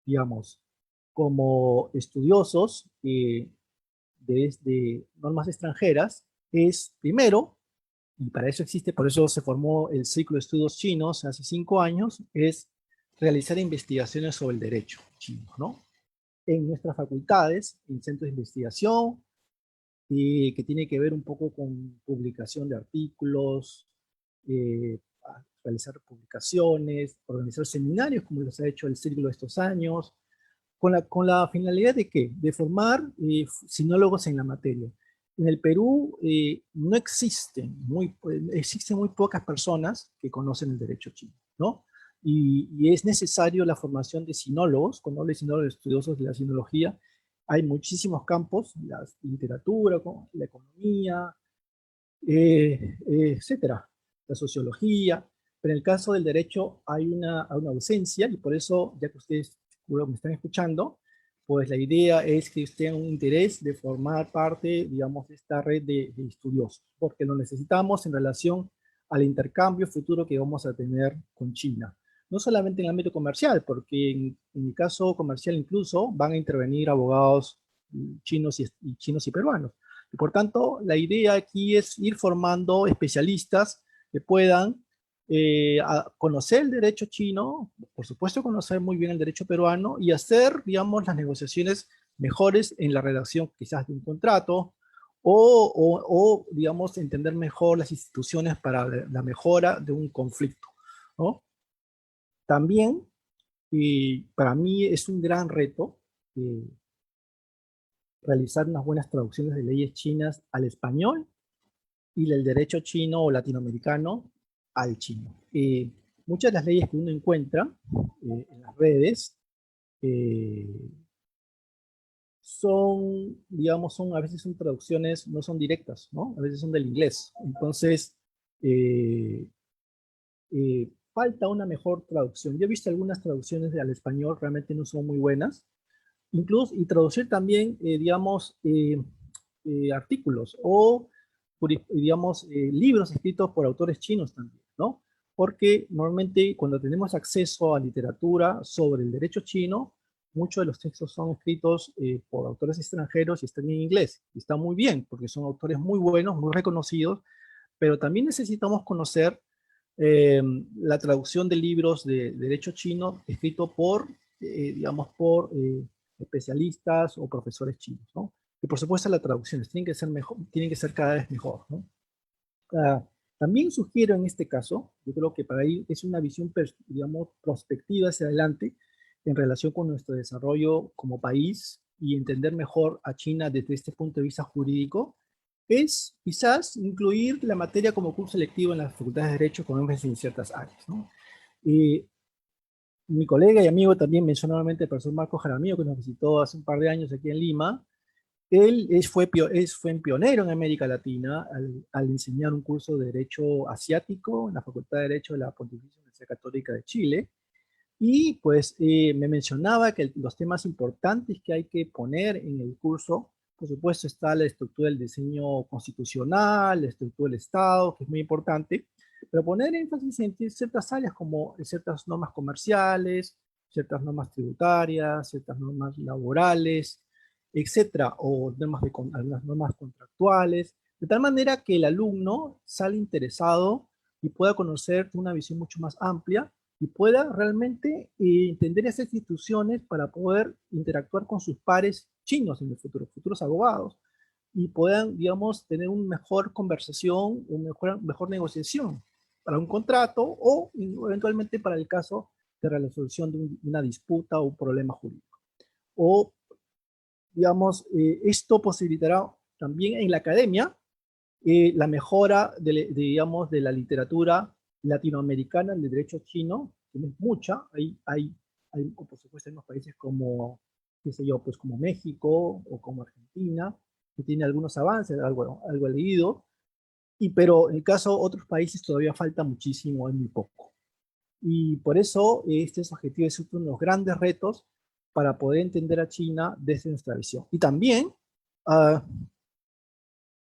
digamos, como estudiosos de normas extranjeras, es primero, y para eso existe, por eso se formó el Círculo de Estudios Chinos hace 5 años, es realizar investigaciones sobre el derecho chino, ¿no? En nuestras facultades, en centros de investigación, que tiene que ver un poco con publicación de artículos, realizar publicaciones, organizar seminarios, como los ha hecho el Círculo estos años, con la finalidad de ¿qué? De formar sinólogos en la materia. En el Perú no existen muy pocas personas que conocen el derecho chino, ¿no? Y es necesario la formación de sinólogos, cuando hablo de sinólogos estudiosos de la sinología, hay muchísimos campos, la literatura, la economía, etcétera, la sociología, pero en el caso del derecho hay una ausencia y por eso, ya que ustedes me están escuchando, pues la idea es que ustedes tengan un interés de formar parte, digamos, de esta red de estudiosos, porque lo necesitamos en relación al intercambio futuro que vamos a tener con China. No solamente en el ámbito comercial, porque en el caso comercial incluso van a intervenir abogados chinos y peruanos. Y por tanto, la idea aquí es ir formando especialistas que puedan conocer el derecho chino, por supuesto conocer muy bien el derecho peruano y hacer, digamos, las negociaciones mejores en la redacción quizás de un contrato o digamos, entender mejor las instituciones para la mejora de un conflicto, ¿no? También, para mí es un gran reto realizar unas buenas traducciones de leyes chinas al español y del derecho chino o latinoamericano al chino. Muchas de las leyes que uno encuentra en las redes son, digamos, a veces son traducciones, no son directas, ¿no? A veces son del inglés. Entonces, falta una mejor traducción. Yo he visto algunas traducciones al español, realmente no son muy buenas. Incluso, y traducir también, digamos, artículos o, digamos, libros escritos por autores chinos también, ¿no? Porque normalmente cuando tenemos acceso a literatura sobre el derecho chino, muchos de los textos son escritos por autores extranjeros y están en inglés. Y está muy bien, porque son autores muy buenos, muy reconocidos, pero también necesitamos conocer la traducción de libros de derecho chino escrito por, digamos, por especialistas o profesores chinos, ¿no? Y por supuesto las traducciones tienen que ser mejor, tienen que ser cada vez mejor, ¿no? También sugiero en este caso, yo creo que para ir es una visión, digamos, prospectiva hacia adelante en relación con nuestro desarrollo como país y entender mejor a China desde este punto de vista jurídico, es quizás incluir la materia como curso selectivo en las facultades de Derecho con énfasis en ciertas áreas, ¿no? Mi colega y amigo también mencionó nuevamente el profesor Marco Jaramillo, que nos visitó hace un par de años aquí en Lima. Él fue pionero en América Latina al enseñar un curso de Derecho Asiático en la Facultad de Derecho de la Pontificia Universidad Católica de Chile. Y pues me mencionaba que los temas importantes que hay que poner en el curso, por supuesto, está la estructura del diseño constitucional, la estructura del Estado, que es muy importante, pero poner énfasis en ciertas áreas como ciertas normas comerciales, ciertas normas tributarias, ciertas normas laborales, etcétera, o algunas normas contractuales, de tal manera que el alumno sale interesado y pueda conocer una visión mucho más amplia y pueda realmente entender esas instituciones para poder interactuar con sus pares chinos en el futuro, futuros abogados, y puedan, digamos, tener una mejor conversación, una mejor negociación para un contrato o eventualmente para el caso de la resolución de una disputa o un problema jurídico. O, digamos, esto posibilitará también en la academia la mejora, digamos, de la literatura latinoamericana del derecho chino, que no es mucha, hay, por supuesto, en los países como, qué sé yo, pues como México o como Argentina, que tiene algunos avances, algo leído, pero en el caso de otros países todavía falta muchísimo, es muy poco. Y por eso este es objetivo, es uno de los grandes retos para poder entender a China desde nuestra visión. Y también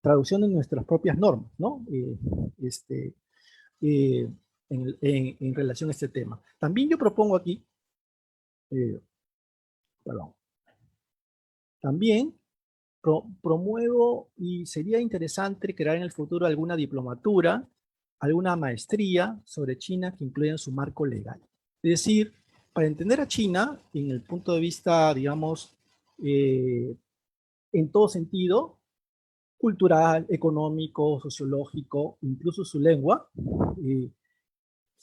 traducción de nuestras propias normas, ¿no? En relación a este tema. También yo propongo aquí, perdón, también promuevo y sería interesante crear en el futuro alguna diplomatura, alguna maestría sobre China que incluya en su marco legal. Es decir, para entender a China en el punto de vista, digamos, en todo sentido, cultural, económico, sociológico, incluso su lengua,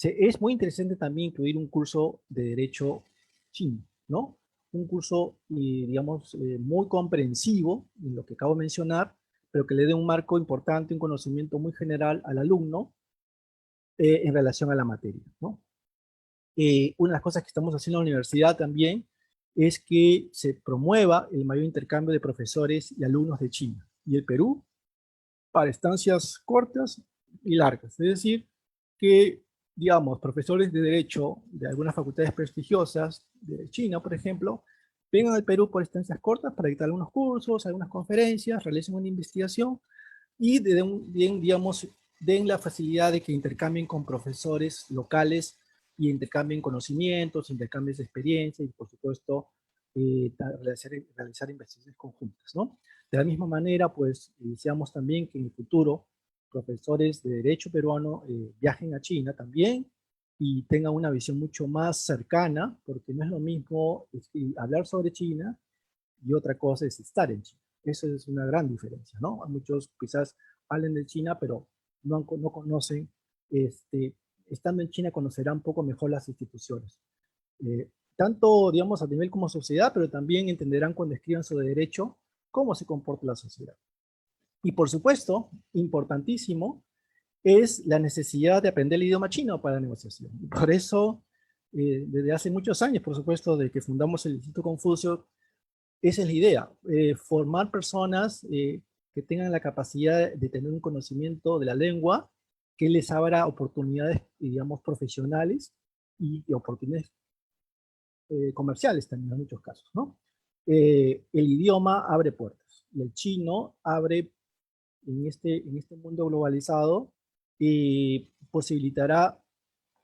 es muy interesante también incluir un curso de derecho chino, ¿no? Un curso, digamos, muy comprensivo en lo que acabo de mencionar, pero que le dé un marco importante, un conocimiento muy general al alumno en relación a la materia, ¿no? Una de las cosas que estamos haciendo en la universidad también es que se promueva el mayor intercambio de profesores y alumnos de China y el Perú para estancias cortas y largas. Es decir, que, digamos, profesores de derecho de algunas facultades prestigiosas de China, por ejemplo, vengan al Perú por estancias cortas para dictar algunos cursos, algunas conferencias, realicen una investigación y digamos, den la facilidad de que intercambien con profesores locales y intercambien conocimientos, intercambios de experiencia y, por supuesto, realizar investigaciones conjuntas, ¿no? De la misma manera, pues, deseamos también que en el futuro profesores de derecho peruano viajen a China también y tengan una visión mucho más cercana, porque no es lo mismo hablar sobre China y otra cosa es estar en China. Esa es una gran diferencia, ¿no? Muchos quizás hablen de China, pero no conocen, estando en China conocerán un poco mejor las instituciones. Tanto, digamos, a nivel como sociedad, pero también entenderán cuando escriban sobre derecho cómo se comporta la sociedad. Y por supuesto, importantísimo, es la necesidad de aprender el idioma chino para la negociación. Por eso, desde hace muchos años, por supuesto, de que fundamos el Instituto Confucio, esa es la idea, formar personas que tengan la capacidad de tener un conocimiento de la lengua que les abra oportunidades, digamos, profesionales y oportunidades comerciales también en muchos casos, ¿no? El idioma abre puertas y el chino abre en este mundo globalizado posibilitará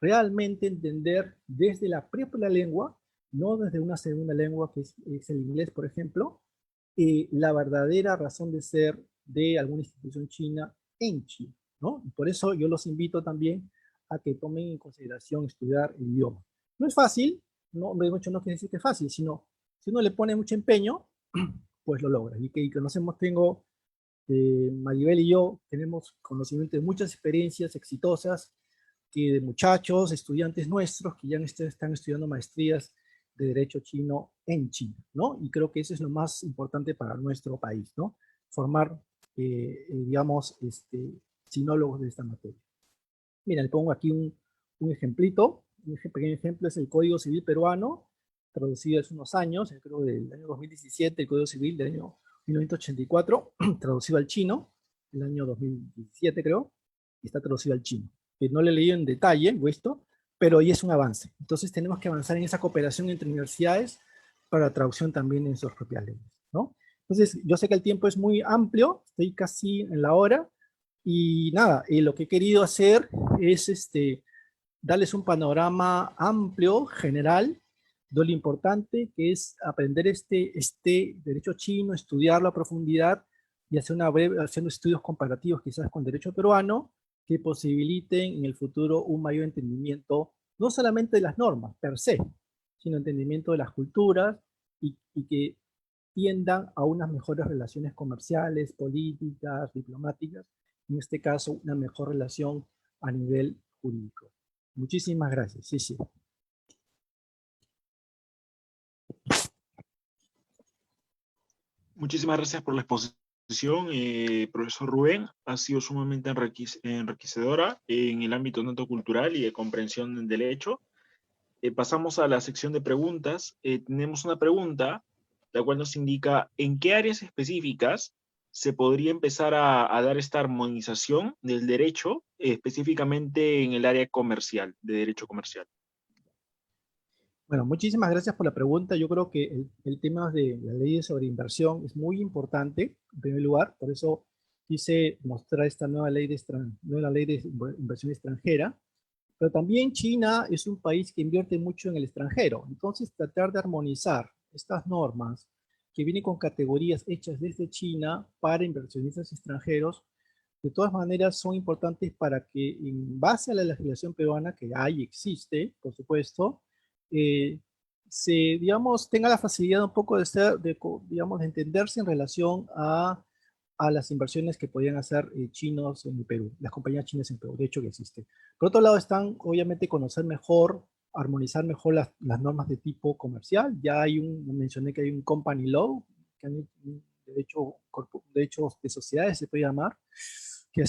realmente entender desde la propia lengua, no desde una segunda lengua que es el inglés, por ejemplo, la verdadera razón de ser de alguna institución china en China, ¿no? Y por eso yo los invito también a que tomen en consideración estudiar el idioma. No es fácil, no, mucho no quiere decir que es fácil, sino si uno le pone mucho empeño, pues lo logra. Y que conocemos, Maribel y yo tenemos conocimiento de muchas experiencias exitosas que de muchachos, estudiantes nuestros que ya están estudiando maestrías de Derecho Chino en China, ¿no? Y creo que eso es lo más importante para nuestro país, ¿no? Formar, digamos, sinólogos de esta materia. Mira, le pongo aquí un ejemplito, un pequeño ejemplo es el Código Civil peruano, traducido hace unos años, creo del año 2017, el Código Civil del año 1984, traducido al chino, el año 2017 creo, y está traducido al chino. No le he leído en detalle esto, pero ahí es un avance. Entonces tenemos que avanzar en esa cooperación entre universidades para la traducción también en sus propias lenguas, ¿no? Entonces, yo sé que el tiempo es muy amplio, estoy casi en la hora, Y nada, lo que he querido hacer es darles un panorama amplio, general, de lo importante que es aprender este derecho chino, estudiarlo a profundidad y haciendo estudios comparativos quizás con derecho peruano que posibiliten en el futuro un mayor entendimiento, no solamente de las normas per se, sino entendimiento de las culturas y que tiendan a unas mejores relaciones comerciales, políticas, diplomáticas, en este caso una mejor relación a nivel jurídico. Muchísimas gracias. Sí, sí. Muchísimas gracias por la exposición, profesor Rubén. Ha sido sumamente enriquecedora en el ámbito tanto cultural y de comprensión del derecho. Pasamos a la sección de preguntas. Tenemos una pregunta, la cual nos indica en qué áreas específicas se podría empezar a dar esta armonización del derecho, específicamente en el área comercial, de derecho comercial. Bueno, muchísimas gracias por la pregunta. Yo creo que el tema de la ley sobre inversión es muy importante, en primer lugar. Por eso quise mostrar esta nueva ley de inversión extranjera. Pero también China es un país que invierte mucho en el extranjero. Entonces, tratar de armonizar estas normas que vienen con categorías hechas desde China para inversionistas extranjeros, de todas maneras son importantes para que en base a la legislación peruana que hay, existe, por supuesto, se, digamos, tenga la facilidad un poco digamos, de entenderse en relación a las inversiones que podían hacer chinos en el Perú, las compañías chinas en Perú, de hecho que existe. Por otro lado están, obviamente, conocer mejor, armonizar mejor las normas de tipo comercial. Ya hay mencioné que hay un company law, que han, de sociedades se puede llamar, que ha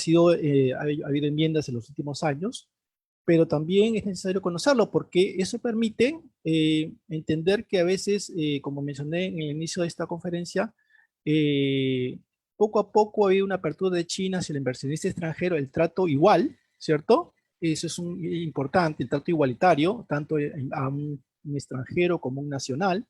habido enmiendas en los últimos años, pero también es necesario conocerlo porque eso permite entender que a veces, como mencioné en el inicio de esta conferencia, poco a poco ha habido una apertura de China hacia el inversionista extranjero, el trato igual, ¿cierto? Eso es importante, el trato igualitario, tanto a un extranjero como un nacional.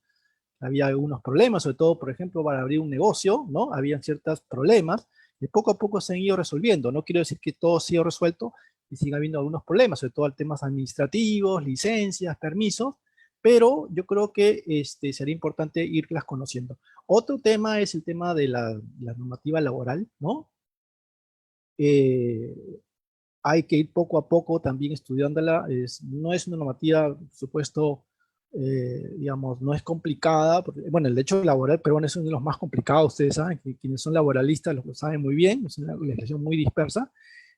Había algunos problemas, sobre todo, por ejemplo, para abrir un negocio, ¿no? Habían ciertos problemas y poco a poco se han ido resolviendo. No quiero decir que todo ha sido resuelto y sigue habiendo algunos problemas, sobre todo temas administrativos, licencias, permisos, pero yo creo que sería importante irlas conociendo. Otro tema es el tema de la normativa laboral, ¿no? Hay que ir poco a poco también estudiándola. No es una normativa, por supuesto, digamos, no es complicada. Porque, bueno, el derecho laboral peruano es uno de los más complicados, ustedes saben, que quienes son laboralistas lo saben muy bien, es una legislación muy dispersa,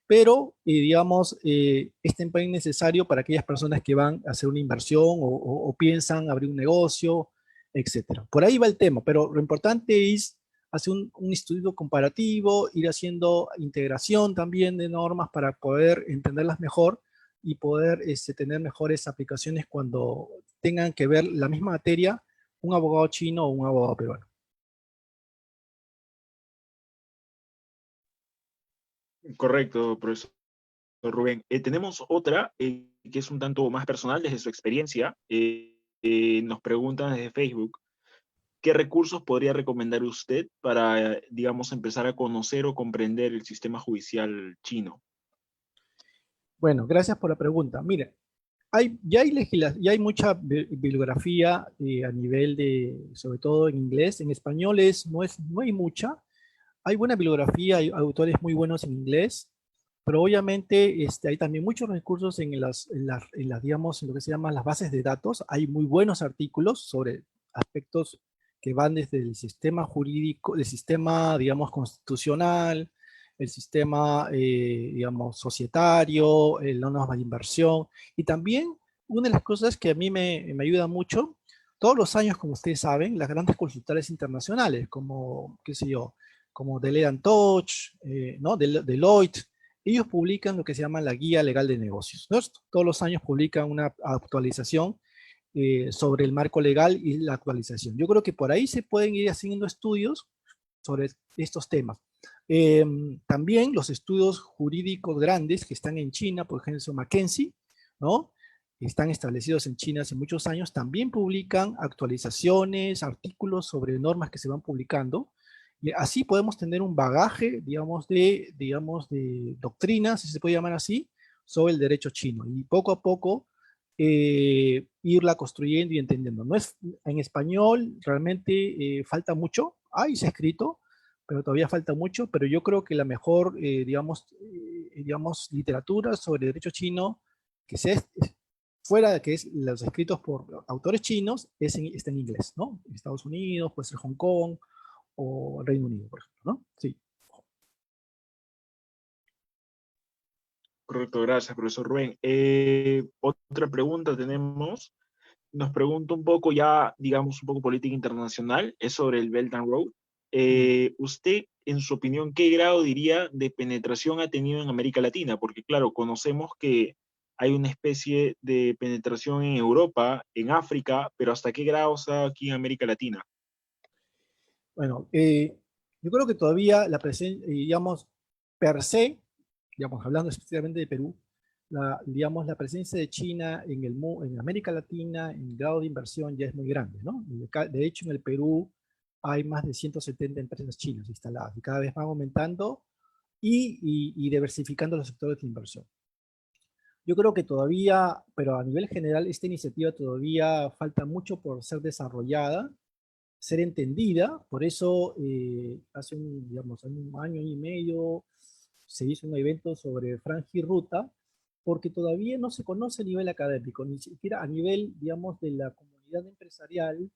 pero, digamos, es también necesario para aquellas personas que van a hacer una inversión o piensan abrir un negocio, etcétera. Por ahí va el tema, pero lo importante es hacer un estudio comparativo, ir haciendo integración también de normas para poder entenderlas mejor y poder tener mejores aplicaciones cuando tengan que ver la misma materia un abogado chino o un abogado peruano. Correcto, profesor Rubén. Tenemos otra que es un tanto más personal desde su experiencia. Nos preguntan desde Facebook, ¿qué recursos podría recomendar usted para, digamos, empezar a conocer o comprender el sistema judicial chino? Bueno, gracias por la pregunta. Mire, ya hay mucha bibliografía a nivel sobre todo en inglés. En español no hay mucha. Hay buena bibliografía, hay autores muy buenos en inglés, pero obviamente hay también muchos recursos digamos, en lo que se llaman las bases de datos. Hay muy buenos artículos sobre aspectos que van desde el sistema jurídico, el sistema, digamos, constitucional, el sistema, digamos, societario, la norma de inversión. Y también una de las cosas que a mí me ayuda mucho, todos los años, como ustedes saben, las grandes consultoras internacionales, como, qué sé yo, como Deloitte Touch, ¿no? Deloitte, ellos publican lo que se llama la Guía Legal de Negocios, ¿no? Todos los años publican una actualización sobre el marco legal y la actualización. Yo creo que por ahí se pueden ir haciendo estudios sobre estos temas. También los estudios jurídicos grandes que están en China, por ejemplo, McKinsey, ¿no? Están establecidos en China hace muchos años, también publican actualizaciones, artículos sobre normas que se van publicando. Y así podemos tener un bagaje, digamos, de doctrinas, si se puede llamar así, sobre el derecho chino. Y poco a poco irla construyendo y entendiendo. No es, en español realmente falta mucho, se ha escrito, pero todavía falta mucho, pero yo creo que la mejor, digamos, literatura sobre derecho chino que sea fuera de que es los escritos por autores chinos, está en inglés, ¿no? En Estados Unidos, puede ser Hong Kong o Reino Unido, por ejemplo, ¿no? Sí. Correcto, gracias, profesor Rubén. Otra pregunta tenemos. Nos pregunta un poco ya, digamos, un poco política internacional, es sobre el Belt and Road. ¿Usted, en su opinión, qué grado diría de penetración ha tenido en América Latina? Porque, claro, conocemos que hay una especie de penetración en Europa, en África, pero ¿hasta qué grado está aquí en América Latina? Bueno, yo creo que todavía la presencia, digamos, per se, digamos, hablando específicamente de Perú, digamos, la presencia de China en América Latina en grado de inversión ya es muy grande, ¿no? De hecho, en el Perú hay más de 170 empresas chinas instaladas y cada vez van aumentando y diversificando los sectores de inversión. Yo creo que todavía, pero a nivel general, esta iniciativa todavía falta mucho por ser desarrollada, ser entendida. Por eso, digamos, hace un año y medio se hizo un evento sobre franja y ruta, porque todavía no se conoce a nivel académico, ni siquiera a nivel, digamos, de la comunidad empresarial,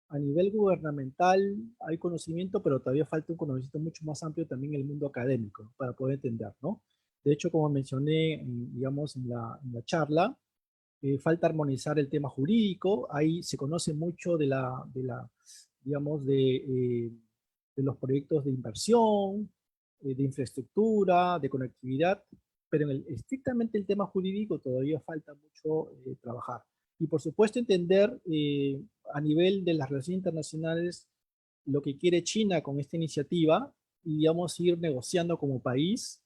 a nivel gubernamental hay conocimiento, pero todavía falta un conocimiento mucho más amplio también en el mundo académico, ¿no? Para poder entender, ¿no? De hecho, como mencioné, digamos, en la charla, falta armonizar el tema jurídico. Ahí se conoce mucho digamos, de los proyectos de inversión, de infraestructura, de conectividad, pero estrictamente el tema jurídico todavía falta mucho trabajar. Y por supuesto entender a nivel de las relaciones internacionales lo que quiere China con esta iniciativa y, digamos, ir negociando como país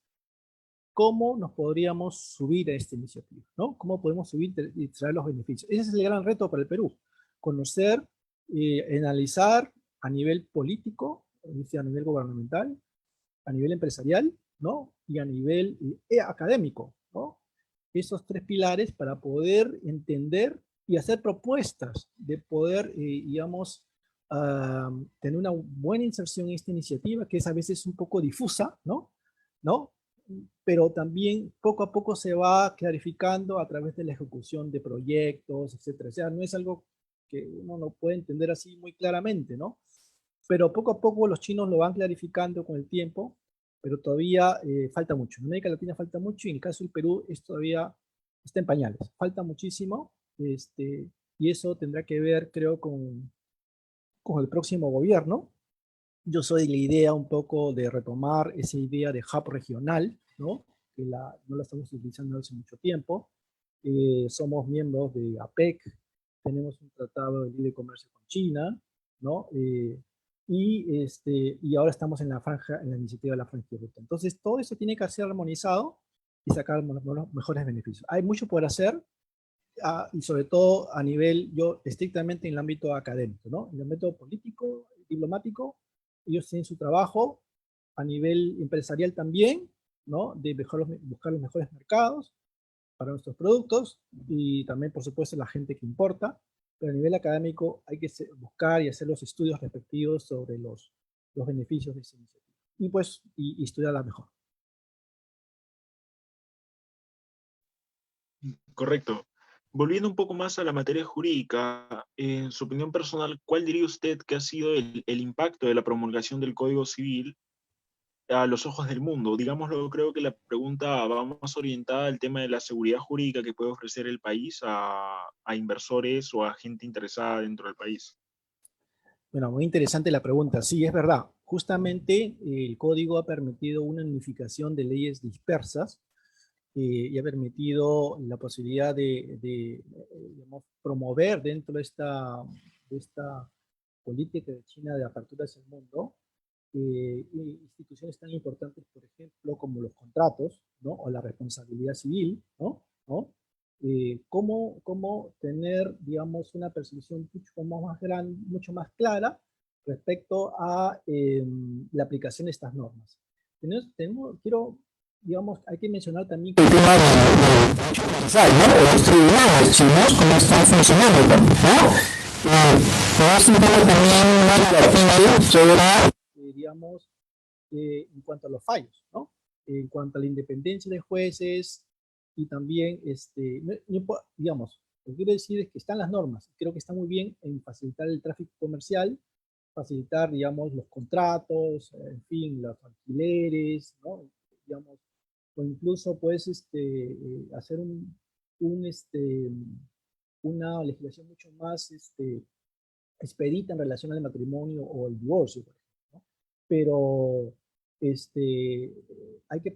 cómo nos podríamos subir a esta iniciativa, ¿no? ¿Cómo podemos subir y traer los beneficios? Ese es el gran reto para el Perú, conocer, analizar a nivel político, a nivel gubernamental, a nivel empresarial, ¿no? Y a nivel académico, ¿no? Esos tres pilares para poder entender y hacer propuestas de poder, digamos, tener una buena inserción en esta iniciativa, que es a veces un poco difusa, ¿no? ¿No? Pero también poco a poco se va clarificando a través de la ejecución de proyectos, etcétera. O sea, no es algo que uno no puede entender así muy claramente, ¿no? Pero poco a poco los chinos lo van clarificando con el tiempo, pero todavía falta mucho. En América Latina falta mucho y en el caso del Perú es todavía está en pañales. Falta muchísimo y eso tendrá que ver, creo, con el próximo gobierno. Yo soy de la idea un poco de retomar esa idea de hub regional, ¿no? Que no la estamos utilizando hace mucho tiempo. Somos miembros de APEC, tenemos un tratado de libre comercio con China, ¿no? Y ahora estamos en la iniciativa de la franja y ruta. Entonces, todo eso tiene que ser armonizado y sacar los mejores beneficios. Hay mucho por hacer, y sobre todo a nivel, yo estrictamente en el ámbito académico, ¿no? En el ámbito político, diplomático, ellos tienen su trabajo, a nivel empresarial también, ¿no? De buscar los mejores mercados para nuestros productos y también, por supuesto, la gente que importa, pero a nivel académico hay que buscar y hacer los estudios respectivos sobre los beneficios de esa iniciativa. Y pues, y estudiarla mejor. Correcto. Volviendo un poco más a la materia jurídica, en su opinión personal, ¿cuál diría usted que ha sido el impacto de la promulgación del Código Civil a los ojos del mundo? Digámoslo, creo que la pregunta va más orientada al tema de la seguridad jurídica que puede ofrecer el país a inversores o a gente interesada dentro del país. Bueno, muy interesante la pregunta. Sí, es verdad. Justamente el código ha permitido una unificación de leyes dispersas y ha permitido la posibilidad digamos, promover dentro de esta política de China de apertura hacia el mundo instituciones tan importantes, por ejemplo, como los contratos, ¿no? O la responsabilidad civil, ¿no? ¿No? Cómo tener, digamos, una percepción mucho más grande, mucho más clara respecto a la aplicación de estas normas. Digamos, hay que mencionar también que el tema de derecho universal, ¿no? Los tribunales chinos, cómo están funcionando, ¿no? Podemos entender también más relativo sobre, digamos, en cuanto a los fallos, ¿no? En cuanto a la independencia de jueces y también, digamos, lo que quiero decir es que están las normas. Creo que está muy bien en facilitar el tráfico comercial, facilitar, digamos, los contratos, en fin, los alquileres, ¿no? Digamos, o incluso puedes hacer una legislación mucho más expedita en relación al matrimonio o el divorcio, por ejemplo, ¿no? Pero hay que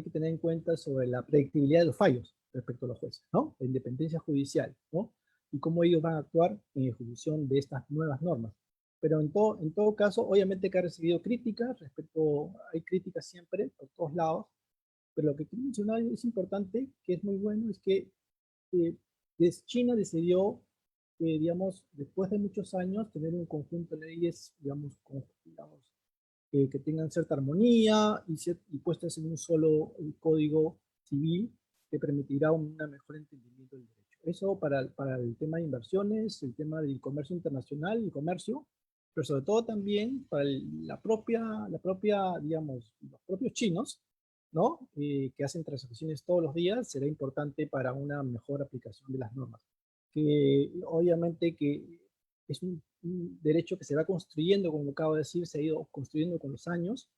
tener en cuenta sobre la predictibilidad de los fallos respecto a los jueces, ¿no? La independencia judicial, ¿no? Y cómo ellos van a actuar en ejecución de estas nuevas normas. Pero en todo caso, obviamente que ha recibido críticas hay críticas siempre por todos lados, pero lo que quiero mencionar es importante, que es muy bueno, es que China decidió, digamos, después de muchos años, tener un conjunto de leyes, digamos, que tengan cierta armonía y puestas en un solo código civil que permitirá un mejor entendimiento del derecho. Eso para el tema de inversiones, el tema del comercio internacional, el comercio, pero sobre todo también para la propia, digamos, los propios chinos, ¿no? Que hacen transacciones todos los días, será importante para una mejor aplicación de las normas. Que obviamente que es un derecho que se va construyendo, como acabo de decir, se ha ido construyendo con los años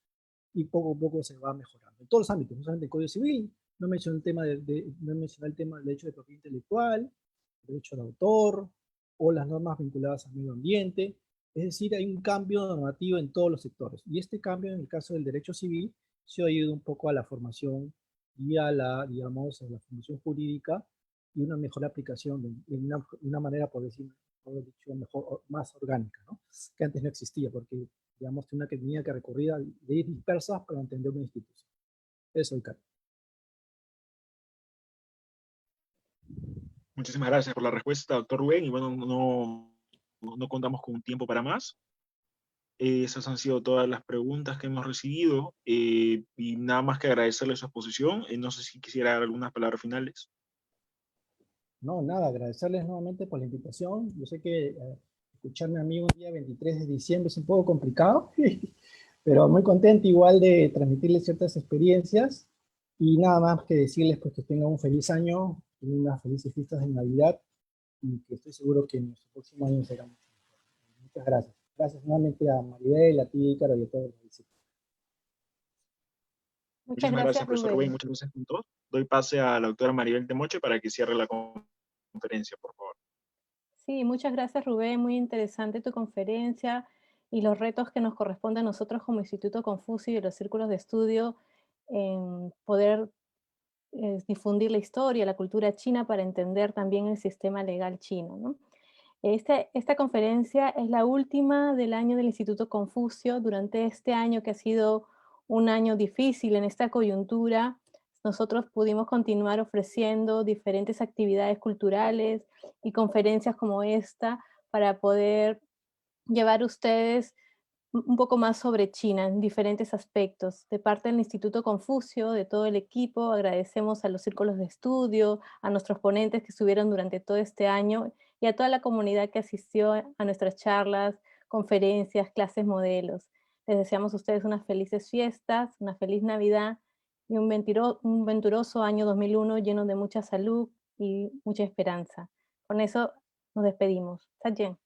y poco a poco se va mejorando. En todos los ámbitos, no solamente el Código Civil, no mencioné el tema del derecho de propiedad intelectual, el derecho al autor o las normas vinculadas al medio ambiente. Es decir, hay un cambio normativo en todos los sectores. Y este cambio, en el caso del derecho civil, se ha ido un poco a la formación y a digamos, a la formación jurídica y una mejor aplicación de una manera, por decirlo mejor, más orgánica, ¿no? Que antes no existía, porque, digamos, tenía que recurrir a leyes dispersas para entender una institución. Eso, Ricardo. Muchísimas gracias por la respuesta, doctor Rubén. Y bueno, no contamos con un tiempo para más. Esas han sido todas las preguntas que hemos recibido. Y nada más que agradecerle su exposición. No sé si quisiera dar algunas palabras finales. No, nada, agradecerles nuevamente por la invitación. Yo sé que escucharme a mí un día 23 de diciembre es un poco complicado, pero muy contento igual de transmitirles ciertas experiencias y nada más que decirles pues, que tengan un feliz año y unas felices fiestas de Navidad y que estoy seguro que en nuestro próximo año será mucho mejor. Muchas gracias. Gracias nuevamente a Maribel, a ti, Ícaro y a todos los visitantes. Muchas Muchísimas gracias, gracias, profesor Rubén. Rubén. Muchas gracias con todos. Doy pase a la doctora Maribel Temoche para que cierre la conferencia, por favor. Sí, muchas gracias, Rubén. Muy interesante tu conferencia y los retos que nos corresponden a nosotros como Instituto Confucio y de los círculos de estudio en poder difundir la historia, la cultura china para entender también el sistema legal chino, ¿no? Esta conferencia es la última del año del Instituto Confucio. Durante este año, que ha sido un año difícil en esta coyuntura, nosotros pudimos continuar ofreciendo diferentes actividades culturales y conferencias como esta para poder llevar a ustedes un poco más sobre China en diferentes aspectos. De parte del Instituto Confucio, de todo el equipo, agradecemos a los círculos de estudio, a nuestros ponentes que estuvieron durante todo este año y a toda la comunidad que asistió a nuestras charlas, conferencias, clases modelos. Les deseamos a ustedes unas felices fiestas, una feliz Navidad y un venturoso año 2001 lleno de mucha salud y mucha esperanza. Con eso nos despedimos. Zaijian.